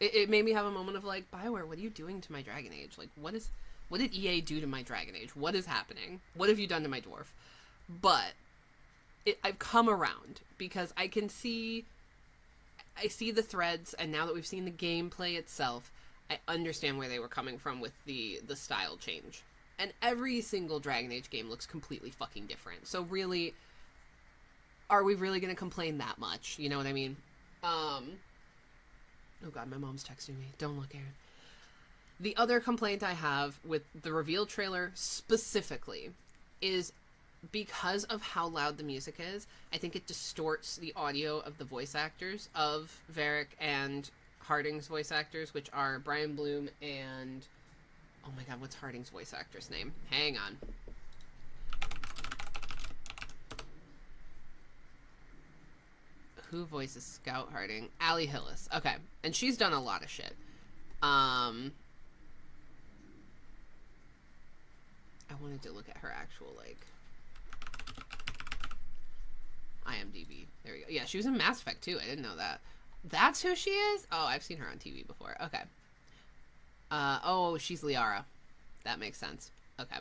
A: it made me have a moment of, like, BioWare, what are you doing to my Dragon Age? Like, what did EA do to my Dragon Age? What is happening? What have you done to my dwarf? But I've come around because I see the threads, and now that we've seen the gameplay itself, I understand where they were coming from with the style change. And every single Dragon Age game looks completely fucking different. So really, are we really going to complain that much? You know what I mean? Oh god, my mom's texting me. Don't look, Aaron. The other complaint I have with the reveal trailer specifically is because of how loud the music is, I think it distorts the audio of the voice actors of Varric and Harding's voice actors, which are Brian Bloom and... oh my god, what's Harding's voice actor's name? Hang on. Who voices Scout Harding? Allie Hillis. Okay. And she's done a lot of shit. I wanted to look at her actual, like, IMDb. There we go. Yeah, she was in Mass Effect too. I didn't know that. That's who she is? Oh, I've seen her on TV before. Okay. Oh, she's Liara. That makes sense. Okay.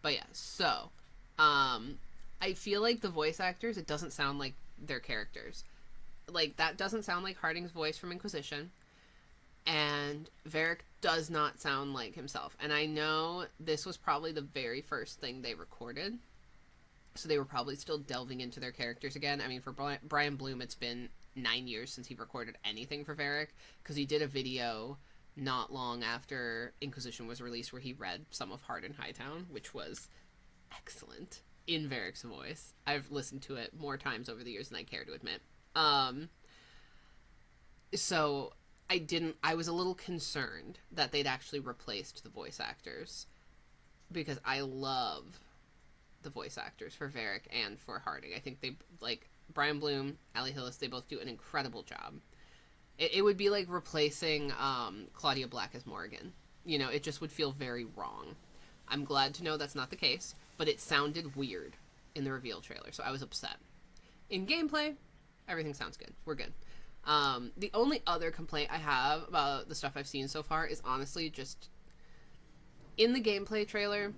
A: But yeah, so, I feel like the voice actors, it doesn't sound like their characters. Like, that doesn't sound like Harding's voice from Inquisition. And Varric does not sound like himself. And I know this was probably the very first thing they recorded. So they were probably still delving into their characters again. I mean, for Brian Bloom, it's been 9 years since he recorded anything for Varric. Because he did a video not long after Inquisition was released where he read some of Hard in Hightown, which was excellent in Varric's voice. I've listened to it more times over the years than I care to admit. So I was a little concerned that they'd actually replaced the voice actors, because I love the voice actors for Varric and for Harding. I think they, like, Brian Bloom, Allie Hillis, they both do an incredible job. It would be like replacing Claudia Black as Morrigan. You know, it just would feel very wrong. I'm glad to know that's not the case, but it sounded weird in the reveal trailer, so I was upset. In gameplay, everything sounds good. We're good. The only other complaint I have about the stuff I've seen so far is honestly just in the gameplay trailer.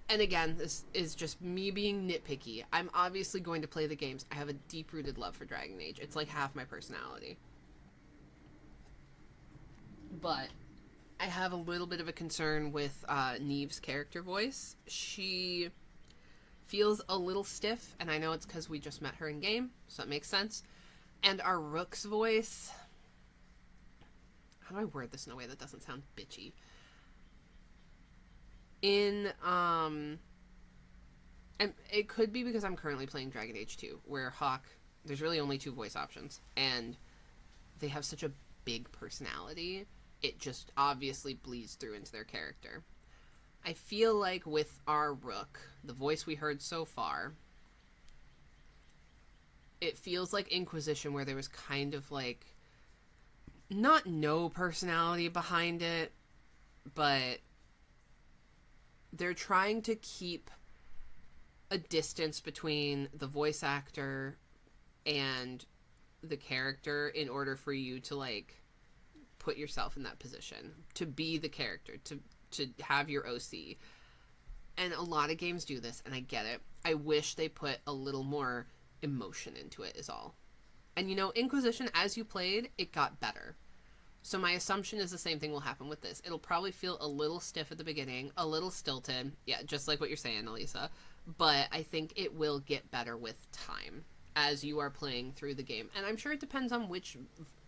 A: And again, this is just me being nitpicky. I'm obviously going to play the games. I have a deep-rooted love for Dragon Age. It's like half my personality. But I have a little bit of a concern with Neve's character voice. She feels a little stiff, and I know it's because we just met her in game, so that makes sense. And our Rook's voice... how do I word this in a way that doesn't sound bitchy? And it could be because I'm currently playing Dragon Age 2, where Hawk, there's really only 2 voice options, and they have such a big personality, it just obviously bleeds through into their character. I feel like with our Rook, the voice we heard so far, it feels like Inquisition, where there was kind of like, not no personality behind it, but they're trying to keep a distance between the voice actor and the character in order for you to, like, put yourself in that position, to be the character, to have your OC. And a lot of games do this, and I get it. I wish they put a little more emotion into it is all. And, you know, Inquisition, as you played, it got better. So my assumption is the same thing will happen with this. It'll probably feel a little stiff at the beginning, a little stilted. Yeah, just like what you're saying, Elisa. But I think it will get better with time as you are playing through the game. And I'm sure it depends on which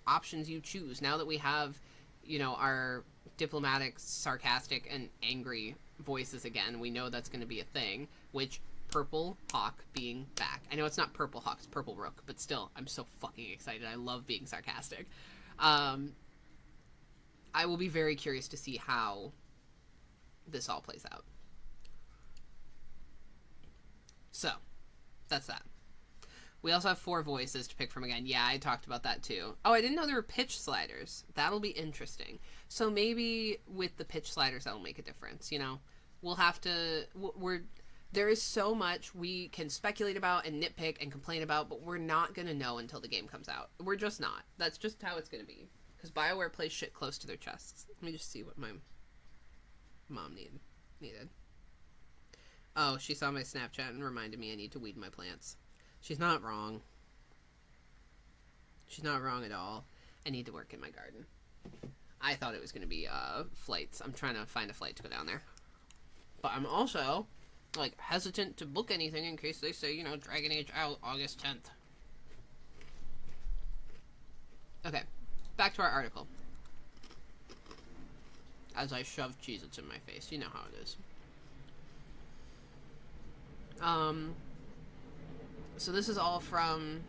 A: options you choose. Now that we have, you know, our diplomatic, sarcastic, and angry voices again, we know that's going to be a thing, which Purple Hawk being back. I know it's not Purple Hawk, it's Purple Rook, but still, I'm so fucking excited. I love being sarcastic. I will be very curious to see how this all plays out. So, that's that. We also have 4 voices to pick from again. Yeah, I talked about that too. Oh, I didn't know there were pitch sliders. That'll be interesting. So maybe with the pitch sliders, that'll make a difference, you know? We'll have to... there is so much we can speculate about and nitpick and complain about, but we're not going to know until the game comes out. We're just not. That's just how it's going to be. Because BioWare plays shit close to their chests. Let me just see what my mom needed. Oh, she saw my Snapchat and reminded me I need to weed my plants. She's not wrong. She's not wrong at all. I need to work in my garden. I thought it was going to be flights. I'm trying to find a flight to go down there. But I'm also, like, hesitant to book anything in case they say, you know, Dragon Age out August 10th. Okay, back to our article. As I shove Cheez-Its in my face. You know how it is. So this is all from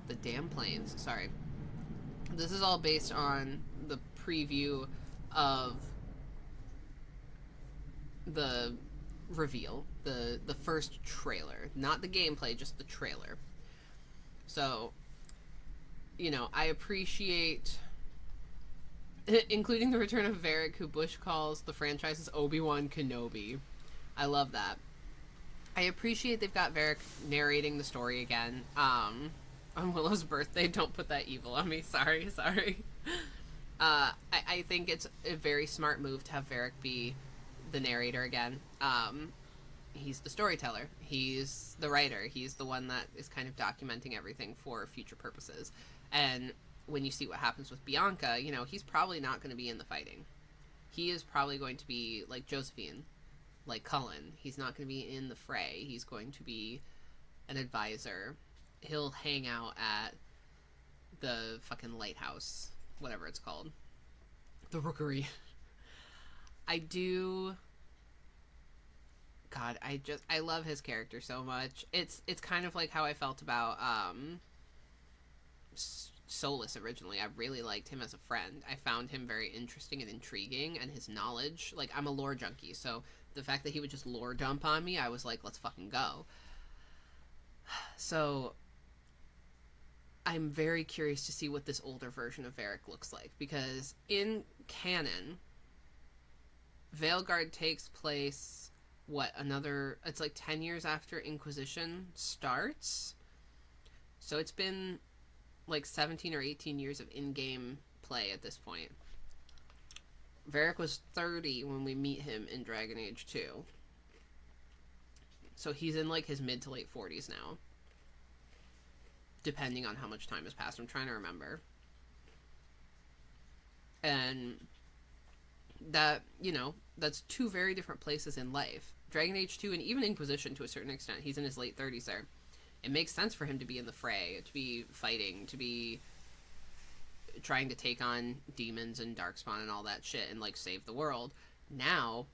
A: the damn planes. Sorry. This is all based on the preview of the reveal, the first trailer, not the gameplay, just the trailer. So, you know, I appreciate including the return of Varric, who Bush calls the franchise's Obi-Wan Kenobi. I love that. I appreciate they've got Varric narrating the story again. On Willow's birthday, don't put that evil on me. Sorry. I think it's a very smart move to have Varric be the narrator again. He's the storyteller. He's the writer. He's the one that is kind of documenting everything for future purposes. And when you see what happens with Bianca, you know, he's probably not going to be in the fighting. He is probably going to be like Josephine, like Cullen. He's not going to be in the fray. He's going to be an advisor. He'll hang out at the fucking lighthouse, whatever it's called. The Rookery. God, I love his character so much. It's kind of like how I felt about Solus originally. I really liked him as a friend. I found him very interesting and intriguing, and his knowledge, like, I'm a lore junkie, so the fact that he would just lore dump on me, I was like, let's fucking go. So I'm very curious to see what this older version of Varric looks like, because in canon, Veilguard takes place, it's like 10 years after Inquisition starts? So it's been like 17 or 18 years of in-game play at this point. Varric was 30 when we meet him in Dragon Age 2. So he's in like his mid to late 40s now. Depending on how much time has passed. I'm trying to remember. And that, you know, that's two very different places in life. Dragon Age 2 and even Inquisition to a certain extent. He's in his late 30s there. It makes sense for him to be in the fray, to be fighting, to be trying to take on demons and Darkspawn and all that shit and, like, save the world. Now,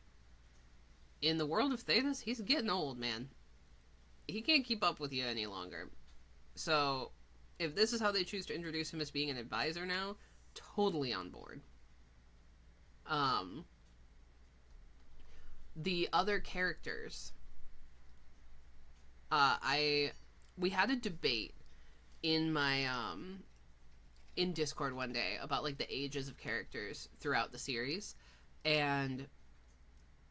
A: in the world of Thedas, he's getting old, man. He can't keep up with you any longer. So, if this is how they choose to introduce him as being an advisor now, totally on board. The other characters, we had a debate in my, in Discord one day about, like, the ages of characters throughout the series, and,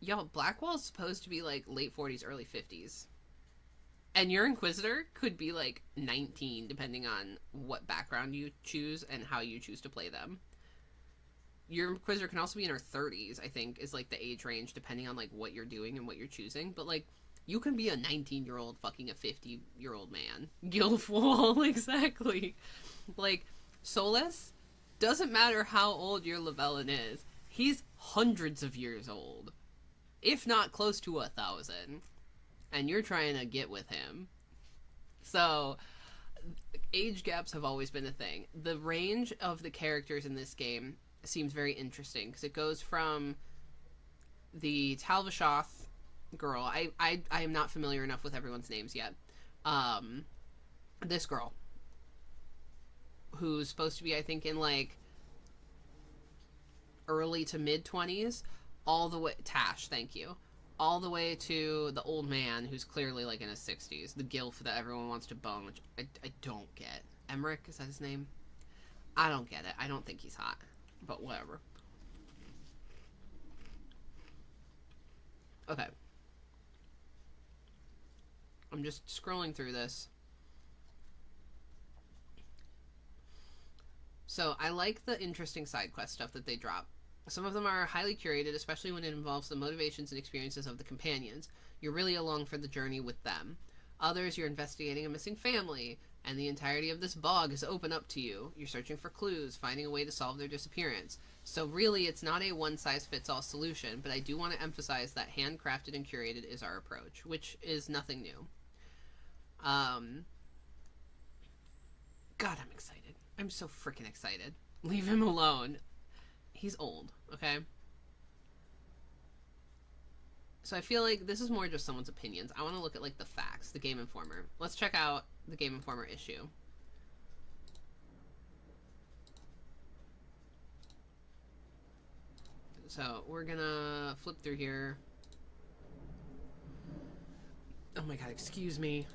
A: y'all, Blackwall's supposed to be, like, late 40s, early 50s. And your Inquisitor could be, like, 19, depending on what background you choose and how you choose to play them. Your Inquisitor can also be in her 30s, I think, is, like, the age range, depending on, like, what you're doing and what you're choosing. But, like, you can be a 19-year-old fucking a 50-year-old man. Gilfwall, exactly. Like, Solus, doesn't matter how old your Llewellyn is, he's hundreds of years old. If not close to 1,000. And you're trying to get with him. So, age gaps have always been a thing. The range of the characters in this game seems very interesting, because it goes from the Talvashoth girl. I am not familiar enough with everyone's names yet. This girl, who's supposed to be, I think, in, like, early to mid-20s, all the way... Tash, thank you. All the way to the old man, who's clearly, like, in his 60s. The gilf that everyone wants to bone, which I don't get. Emmerich, is that his name? I don't get it. I don't think he's hot. But whatever. Okay. I'm just scrolling through this. So, I like the interesting side quest stuff that they drop. Some of them are highly curated, especially when it involves the motivations and experiences of the companions. You're really along for the journey with them. Others, you're investigating a missing family. and the entirety of this bog is open up to you. You're searching for clues, finding a way to solve their disappearance. So really, it's not a one-size-fits-all solution, but I do want to emphasize that handcrafted and curated is our approach, which is nothing new. God, I'm excited. I'm so freaking excited. Leave him alone. He's old, okay? So I feel like this is more just someone's opinions. I want to look at, like, the facts, the Game Informer. Let's check out the Game Informer issue. So we're gonna flip through here. Oh my god, excuse me.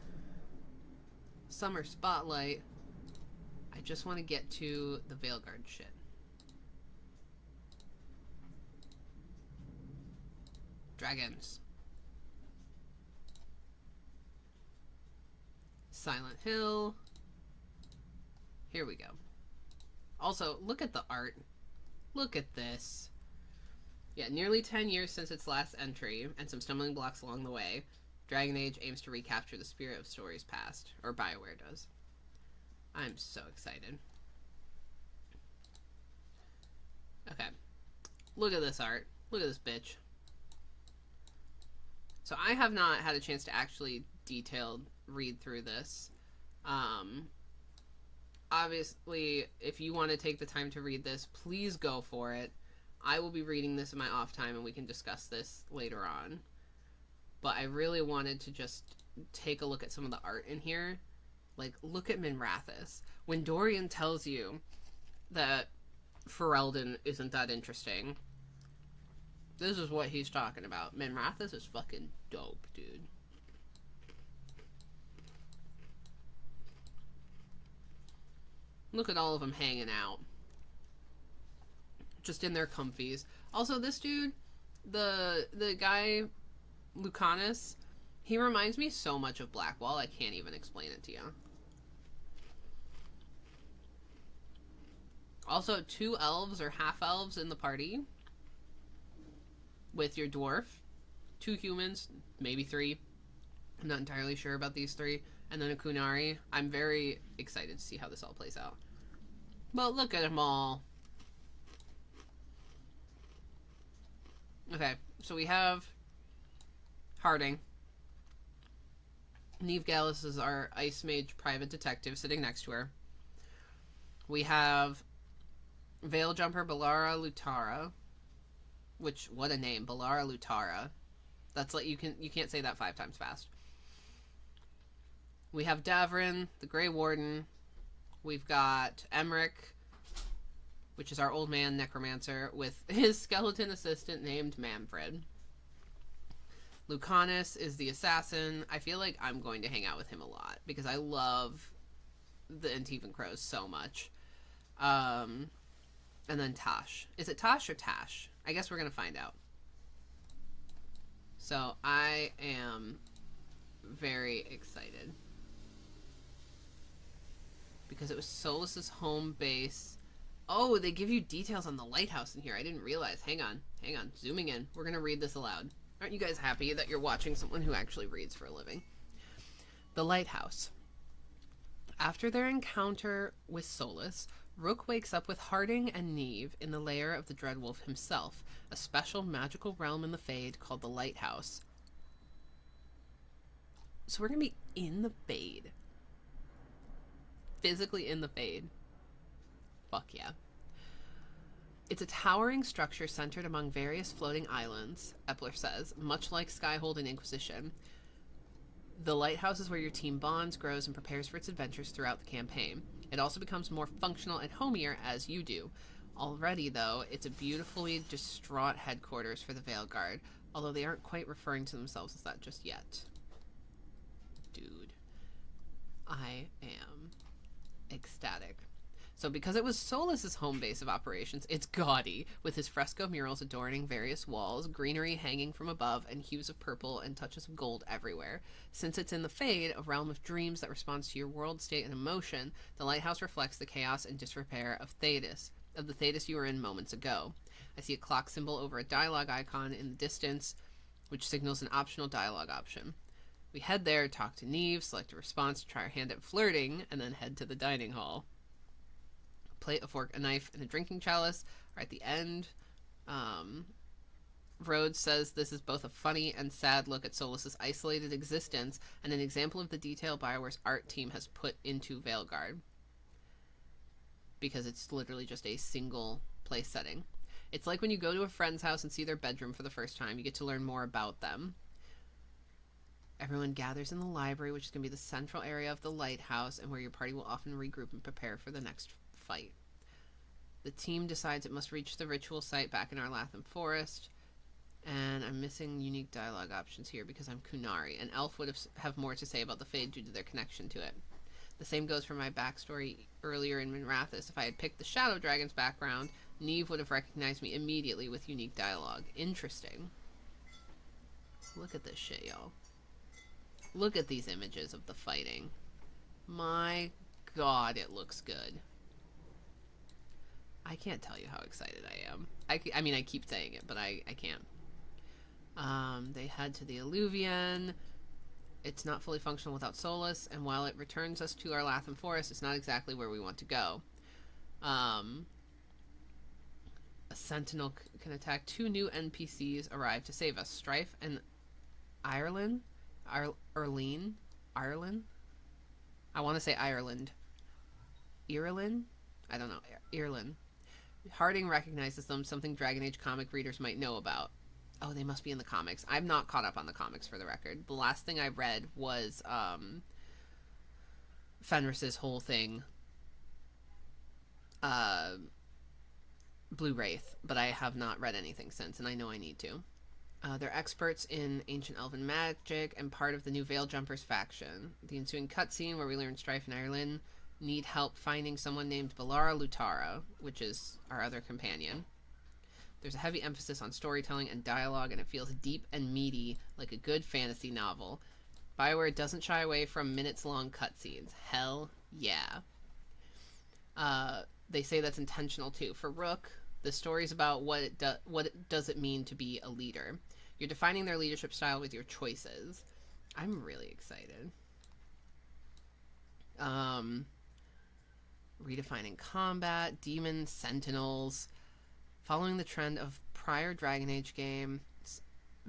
A: Summer Spotlight. I just want to get to the Veilguard shit. Dragons. Silent Hill. Here we go. Also, look at the art. Look at this. Yeah, nearly 10 years since its last entry, and some stumbling blocks along the way, Dragon Age aims to recapture the spirit of stories past. Or BioWare does. I'm so excited. Okay. Look at this art. Look at this bitch. So I have not had a chance to actually detailed read through this. Obviously, if you want to take the time to read this, please go for it. I will be reading this in my off time and we can discuss this later on. But I really wanted to just take a look at some of the art in here. Like, look at Minrathous. When Dorian tells you that Ferelden isn't that interesting, this is what he's talking about. Minrathous is fucking dope, dude. Look at all of them hanging out. Just in their comfies. Also, this dude, the guy, Lucanus, he reminds me so much of Blackwall, I can't even explain it to you. Also, 2 elves or half-elves in the party. With your dwarf. 2 humans, maybe 3. I'm not entirely sure about these 3. And then a Kunari. I'm very excited to see how this all plays out. But look at them all. Okay, so we have Harding. Neve Gallus is our Ice Mage private detective sitting next to her. We have Veil Jumper Balara Lutara. Which, what a name, Balara Lutara. That's like, you can't say that 5 times fast. We have Davrin, the Grey Warden. We've got Emmerich, which is our old man necromancer, with his skeleton assistant named Manfred. Lucanus is the assassin. I feel like I'm going to hang out with him a lot, because I love the Antivan Crows so much. And then Tash. Is it Tosh or Tash? I guess we're going to find out. So, I am very excited. Because it was Solus's home base. Oh, they give you details on the lighthouse in here. I didn't realize. Hang on. Zooming in. We're going to read this aloud. Aren't you guys happy that you're watching someone who actually reads for a living? The lighthouse. After their encounter with Solus, Rook wakes up with Harding and Neve in the lair of the Dreadwolf himself, a special magical realm in the Fade called the Lighthouse. So we're going to be in the Fade. Physically in the Fade. Fuck yeah. It's a towering structure centered among various floating islands, Epler says, much like Skyhold and Inquisition. The lighthouse is where your team bonds, grows, and prepares for its adventures throughout the campaign. It also becomes more functional and homier as you do. Already, though, it's a beautifully distraught headquarters for the Veilguard, although they aren't quite referring to themselves as that just yet. Dude. I am ecstatic. So because it was Solus's home base of operations, it's gaudy, with his fresco murals adorning various walls, greenery hanging from above, and hues of purple and touches of gold everywhere. Since it's in the Fade, a realm of dreams that responds to your world state and emotion, the lighthouse reflects the chaos and disrepair of Thedas, of the Thedas you were in moments ago. I see a clock symbol over a dialogue icon in the distance, which signals an optional dialogue option. We head there, talk to Neve, select a response to try our hand at flirting, and then head to the dining hall. A plate, a fork, a knife, and a drinking chalice are at the end. Rhodes says this is both a funny and sad look at Solus's isolated existence and an example of the detail BioWare's art team has put into Veilguard. Because it's literally just a single place setting. It's like when you go to a friend's house and see their bedroom for the first time. You get to learn more about them. Everyone gathers in the library, which is going to be the central area of the lighthouse and where your party will often regroup and prepare for the next fight. The team decides it must reach the ritual site back in Arlatham Forest. And I'm missing unique dialogue options here because I'm Kunari. An elf would have more to say about the Fade due to their connection to it. The same goes for my backstory earlier in Minrathous. If I had picked the Shadow Dragon's background, Neve would have recognized me immediately with unique dialogue. Interesting. Look at this shit, y'all. Look at these images of the fighting. My god, it looks good. I can't tell you how excited I am. I mean, I keep saying it, but I can't. They head to the Alluvion. It's not fully functional without Solus, and while it returns us to Arlatham Forest, it's not exactly where we want to go. A sentinel can attack. 2 new NPCs arrive to save us. Strife and Ireland? Ireland? I want to say Ireland. Ireland? I don't know. Ireland. Harding recognizes them, something Dragon Age comic readers might know about. Oh, they must be in the comics. I'm not caught up on the comics, for the record. The last thing I read was Fenris's whole thing, Blue Wraith, but I have not read anything since, and I know I need to. They're experts in ancient elven magic and part of the new Veil Jumpers faction. The ensuing cutscene where we learn Strife and Ireland need help finding someone named Balara Lutara, which is our other companion. There's a heavy emphasis on storytelling and dialogue, and it feels deep and meaty like a good fantasy novel. BioWare doesn't shy away from minutes-long cutscenes. Hell yeah. They say that's intentional too. For Rook, the story's about what does it mean to be a leader. You're defining their leadership style with your choices. I'm really excited. Redefining combat, demons, sentinels. Following the trend of prior Dragon Age games,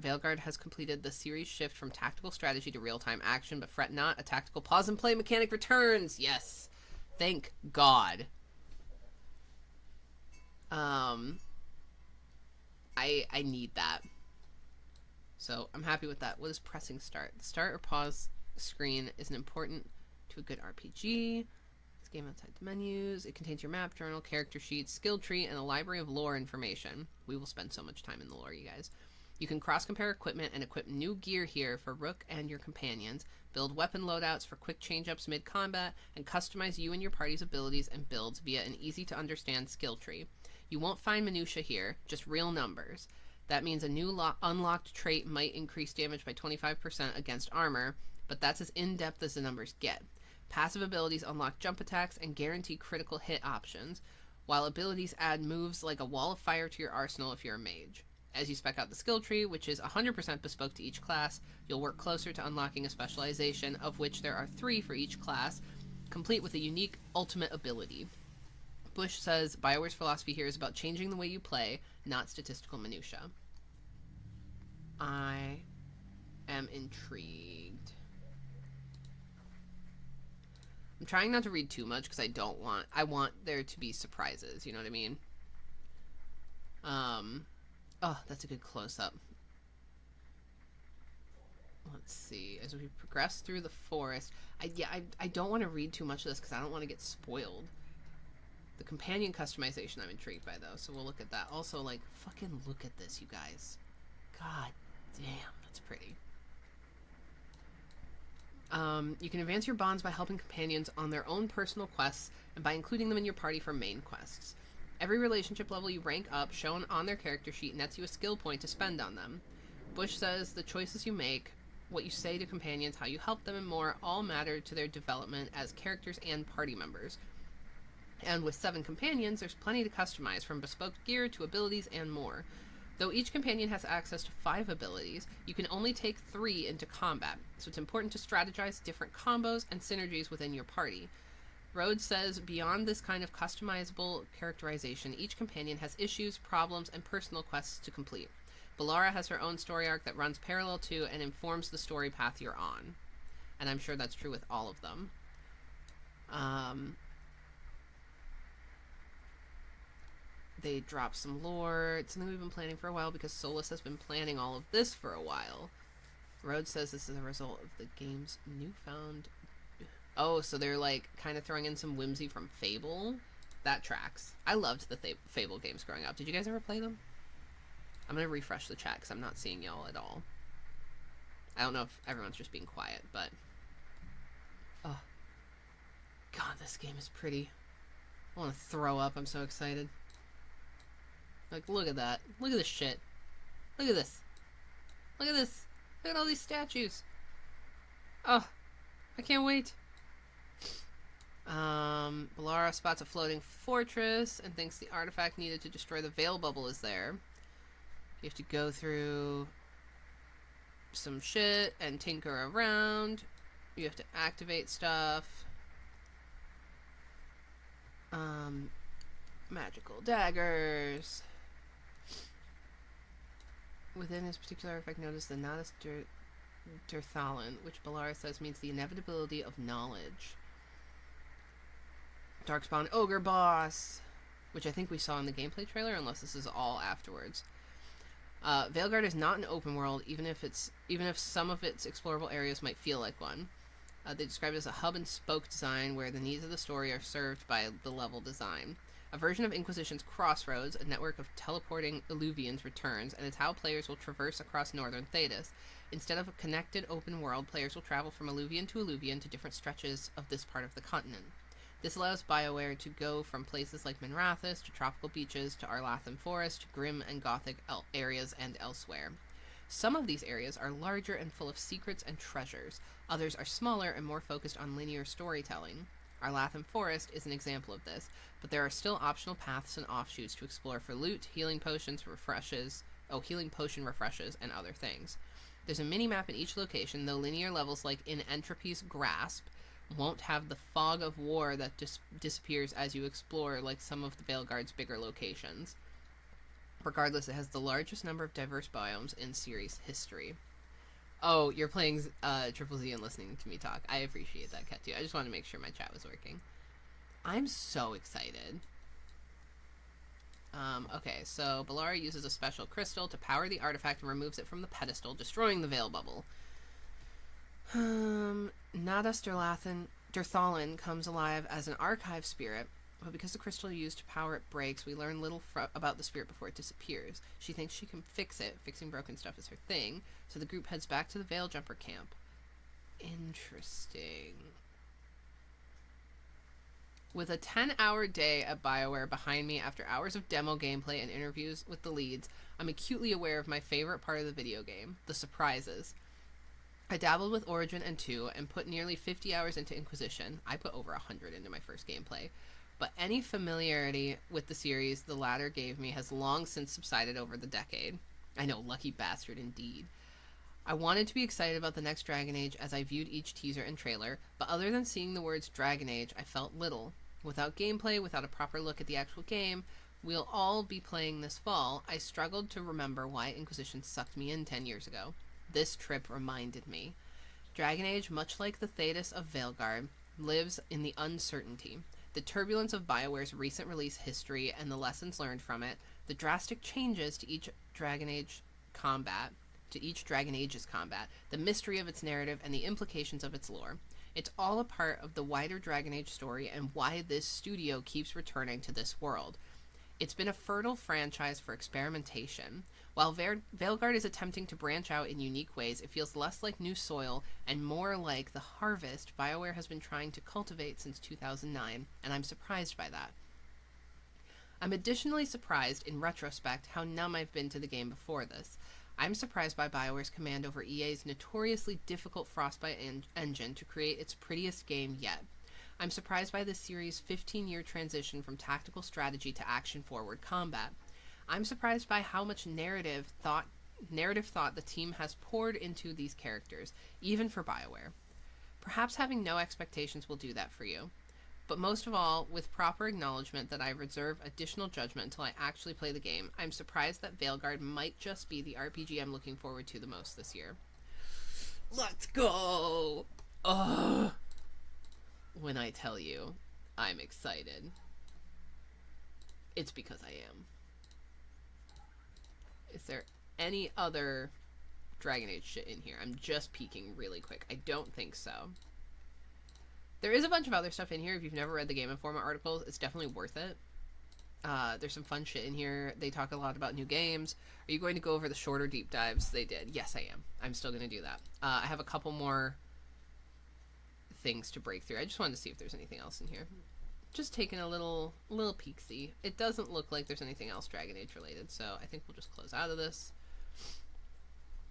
A: Veilguard has completed the series shift from tactical strategy to real-time action, but fret not, a tactical pause-and-play mechanic returns! Yes! Thank God. I need that. So, I'm happy with that. What is pressing start? The start or pause screen is important to a good RPG. Game outside the menus. It contains your map, journal, character sheets, skill tree, and a library of lore information. We will spend so much time in the lore, you guys. You can cross-compare equipment and equip new gear here for Rook and your companions, build weapon loadouts for quick change-ups mid-combat, and customize you and your party's abilities and builds via an easy-to-understand skill tree. You won't find minutia here, just real numbers. That means a new unlocked trait might increase damage by 25% against armor, but that's as in-depth as the numbers get. Passive abilities unlock jump attacks and guarantee critical hit options, while abilities add moves like a wall of fire to your arsenal if you're a mage. As you spec out the skill tree, which is 100% bespoke to each class, you'll work closer to unlocking a specialization, of which there are 3 for each class, complete with a unique ultimate ability. Bush says, BioWare's philosophy here is about changing the way you play, not statistical minutia. I am intrigued. I'm trying not to read too much because I want there to be surprises, you know what I mean? Oh, that's a good close-up. Let's see. As we progress through the forest, I don't want to read too much of this because I don't want to get spoiled. The companion customization I'm intrigued by, though, so we'll look at that. Also, like, fucking look at this, you guys. God damn, that's pretty. You can advance your bonds by helping companions on their own personal quests and by including them in your party for main quests. Every relationship level you rank up, shown on their character sheet, nets you a skill point to spend on them. Bush says the choices you make, what you say to companions, how you help them, and more all matter to their development as characters and party members. And with 7 companions, there's plenty to customize, from bespoke gear to abilities and more. Though each companion has access to 5 abilities, you can only take 3 into combat, so it's important to strategize different combos and synergies within your party. Rhodes says, beyond this kind of customizable characterization, each companion has issues, problems, and personal quests to complete. Bellara has her own story arc that runs parallel to and informs the story path you're on. And I'm sure that's true with all of them. They drop some lore. It's something we've been planning for a while because Solus has been planning all of this for a while. Rhodes says this is a result of the game's newfound... Oh, so they're like kind of throwing in some whimsy from Fable? That tracks. I loved the Fable games growing up. Did you guys ever play them? I'm going to refresh the chat because I'm not seeing y'all at all. I don't know if everyone's just being quiet, but... Oh. God, this game is pretty. I want to throw up. I'm so excited. Like, look at that. Look at this shit. Look at this. Look at this. Look at all these statues. Oh, I can't wait. Bellara spots a floating fortress and thinks the artifact needed to destroy the Veil bubble is there. You have to go through some shit and tinker around. You have to activate stuff. Magical daggers. Within his particular artifact, notice the Natus Dirthalin, which Bellara says means the inevitability of knowledge. Darkspawn Ogre Boss, which I think we saw in the gameplay trailer, unless this is all afterwards. Veilguard is not an open world, even if some of its explorable areas might feel like one. They describe it as a hub and spoke design where the needs of the story are served by the level design. A version of Inquisition's Crossroads, a network of teleporting Illuvians, returns, and it's how players will traverse across northern Thedas. Instead of a connected open world, players will travel from Illuvian to different stretches of this part of the continent. This allows BioWare to go from places like Minrathous to tropical beaches to Arlathan Forest to grim and gothic areas and elsewhere. Some of these areas are larger and full of secrets and treasures. Others are smaller and more focused on linear storytelling. Arlathan Forest is an example of this, but there are still optional paths and offshoots to explore for loot, healing potion refreshes, and other things. There's a mini-map in each location, though linear levels like in Entropy's Grasp won't have the fog of war that disappears as you explore like some of the Veilguard's bigger locations. Regardless, it has the largest number of diverse biomes in series history. Oh, you're playing Triple Z and listening to me talk. I appreciate that, Ketu. I just wanted to make sure my chat was working. I'm so excited. Okay, so Bellara uses a special crystal to power the artifact and removes it from the pedestal, destroying the Veil bubble. Nadas Dirthalin comes alive as an archive spirit, but because the crystal used to power it breaks, we learn little about the spirit before it disappears. She thinks she can fix it. Fixing broken stuff is her thing, so the group heads back to the Veil Jumper camp. Interesting. With a 10-hour day at BioWare behind me after hours of demo gameplay and interviews with the leads, I'm acutely aware of my favorite part of the video game, the surprises. I dabbled with Origin and 2 and put nearly 50 hours into Inquisition. I put over 100 into my first gameplay. But any familiarity with the series the latter gave me has long since subsided over the decade. I know, lucky bastard indeed. I wanted to be excited about the next Dragon Age as I viewed each teaser and trailer, but other than seeing the words Dragon Age, I felt little. Without gameplay, without a proper look at the actual game we'll all be playing this fall, I struggled to remember why Inquisition sucked me in 10 years ago. This trip reminded me. Dragon Age, much like the Thedas of Veilguard, lives in the uncertainty. The turbulence of BioWare's recent release history and the lessons learned from it, the drastic changes to each Dragon Age's combat, the mystery of its narrative, and the implications of its lore. It's all a part of the wider Dragon Age story and why this studio keeps returning to this world. It's been a fertile franchise for experimentation. While Veilguard is attempting to branch out in unique ways, it feels less like new soil and more like the harvest BioWare has been trying to cultivate since 2009, and I'm surprised by that. I'm additionally surprised, in retrospect, how numb I've been to the game before this. I'm surprised by BioWare's command over EA's notoriously difficult Frostbite engine to create its prettiest game yet. I'm surprised by this series' 15-year transition from tactical strategy to action-forward combat. I'm surprised by how much narrative thought the team has poured into these characters, even for BioWare. Perhaps having no expectations will do that for you. But most of all, with proper acknowledgement that I reserve additional judgment until I actually play the game, I'm surprised that Veilguard might just be the RPG I'm looking forward to the most this year. Let's go! Ugh. When I tell you I'm excited, it's because I am. Is there any other Dragon Age shit in here? I'm just peeking really quick. I don't think so. There is a bunch of other stuff in here. If you've never read the Game Informer articles, it's definitely worth it. There's some fun shit in here. They talk a lot about new games. Are you going to go over the shorter deep dives they did? Yes, I am. I'm still going to do that. I have a couple more things to break through. I just wanted to see if there's anything else in here. Just taking a little peek-see. It doesn't look like there's anything else Dragon Age related, so I think we'll just close out of this.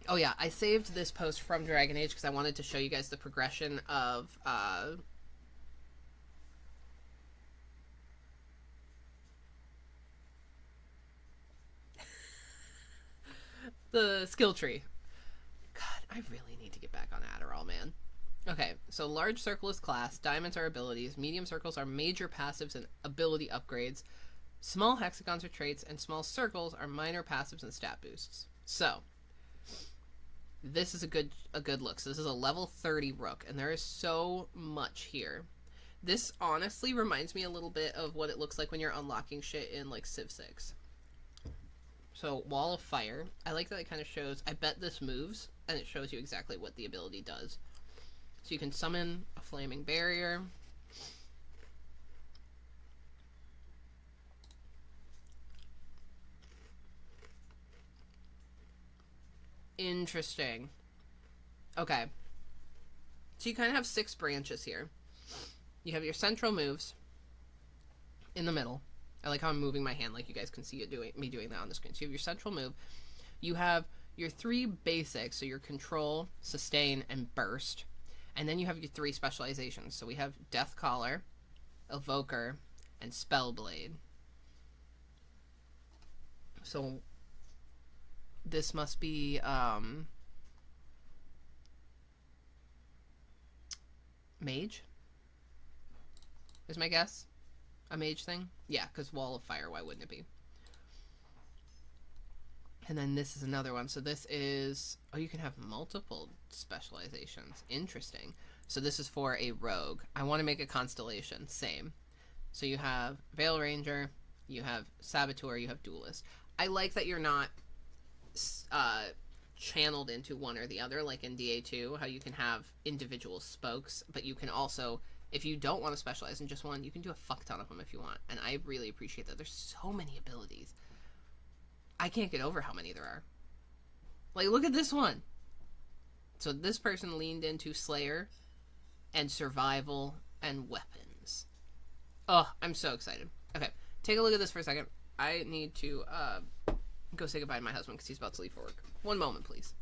A: Oh yeah, I saved this post from Dragon Age because I wanted to show you guys the progression of the skill tree. God, I really need to get back on Adderall, man. Okay, so large circle is class, diamonds are abilities, medium circles are major passives and ability upgrades, small hexagons are traits, and small circles are minor passives and stat boosts. So, this is a good look. So this is a level 30 Rook, and there is so much here. This honestly reminds me a little bit of what it looks like when you're unlocking shit in like Civ 6. So, Wall of Fire. I like that it kind of shows, I bet this moves, and it shows you exactly what the ability does. So you can summon a flaming barrier. Interesting. Okay. So you kind of have 6 branches here. You have your central moves in the middle. I like how I'm moving my hand, like you guys can see me doing that on the screen. So you have your central move. You have your 3 basics, so your control, sustain, and burst. And then you have your 3 specializations. So we have Death Caller, Evoker, and Spellblade. So this must be mage is my guess. A mage thing? Yeah, because Wall of Fire, why wouldn't it be? And then this is another one. So this is, oh, you can have multiple specializations. Interesting. So this is for a rogue. I want to make a constellation. Same. So you have Veil Ranger, you have Saboteur, you have Duelist. I like that you're not channeled into one or the other, like in DA2, how you can have individual spokes, but you can also, if you don't want to specialize in just one, you can do a fuck ton of them if you want. And I really appreciate that. There's so many abilities. I can't get over how many there are. Like, look at this one. So this person leaned into Slayer and Survival and Weapons. Oh, I'm so excited. Okay, take a look at this for a second. I need to go say goodbye to my husband because he's about to leave for work. One moment, please.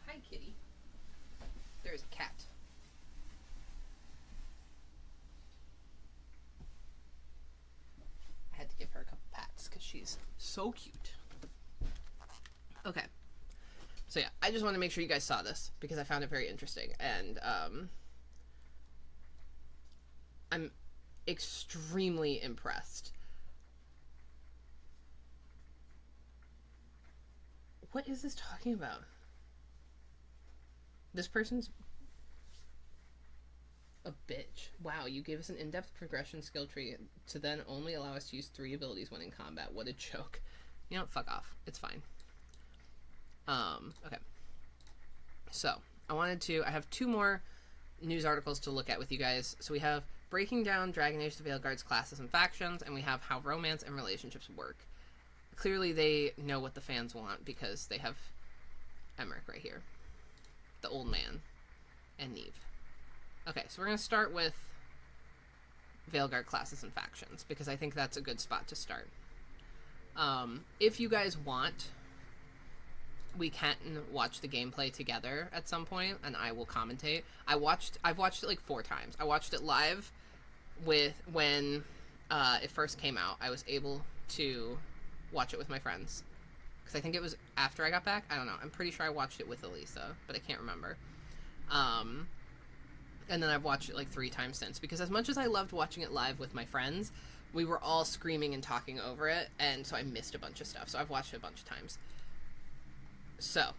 A: Hi, kitty. There's a cat. I had to give her a couple pats because she's so cute. Okay. So yeah, I just want to make sure you guys saw this because I found it very interesting. And I'm extremely impressed. What is this talking about? This person's... a bitch. Wow, you gave us an in-depth progression skill tree to then only allow us to use 3 abilities when in combat. What a joke. You know, fuck off. It's fine. Okay. So, I have 2 more news articles to look at with you guys. So we have breaking down Dragon Age the Veilguard's classes and factions, and we have how romance and relationships work. Clearly they know what the fans want because they have Emmerich right here. The old man. And Neve. Okay, so we're going to start with Veilguard classes and factions, because I think that's a good spot to start. If you guys want, we can watch the gameplay together at some point, and I will commentate. I've watched it like 4 times. I watched it live when it first came out. I was able to watch it with my friends, because I think it was after I got back. I don't know. I'm pretty sure I watched it with Elisa, but I can't remember. And then I've watched it like 3 times since, because as much as I loved watching it live with my friends, we were all screaming and talking over it, and so I missed a bunch of stuff. So I've watched it a bunch of times. So,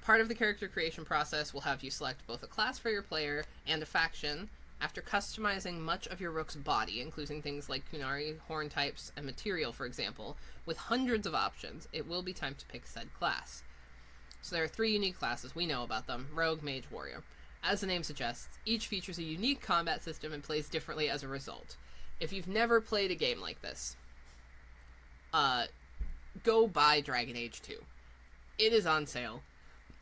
A: part of the character creation process will have you select both a class for your player and a faction. After customizing much of your rook's body, including things like Kunari, horn types, and material, for example, with hundreds of options, it will be time to pick said class. So there are 3 unique classes. We know about them: Rogue, Mage, Warrior. As the name suggests, each features a unique combat system and plays differently as a result. If you've never played a game like this, go buy Dragon Age 2. It is on sale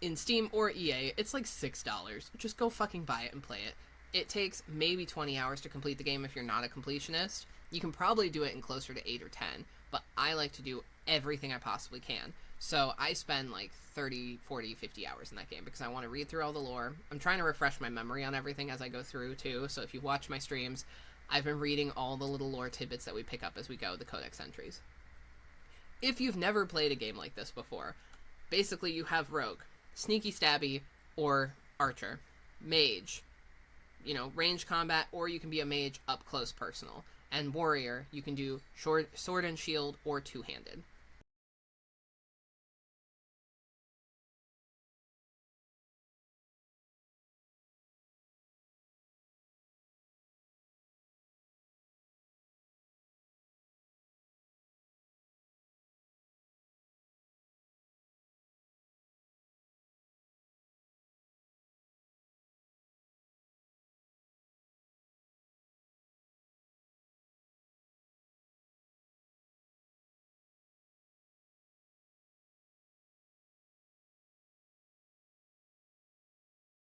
A: in Steam or EA. It's like $6. Just go fucking buy it and play it. It takes maybe 20 hours to complete the game if you're not a completionist. You can probably do it in closer to 8 or 10, but I like to do everything I possibly can. So I spend like 30, 40, 50 hours in that game because I want to read through all the lore. I'm trying to refresh my memory on everything as I go through too, so if you watch my streams, I've been reading all the little lore tidbits that we pick up as we go, the codex entries. If you've never played a game like this before, basically you have Rogue, Sneaky Stabby, or Archer, Mage, you know, range combat, or you can be a mage up close personal, and Warrior, you can do sword and shield or 2-handed.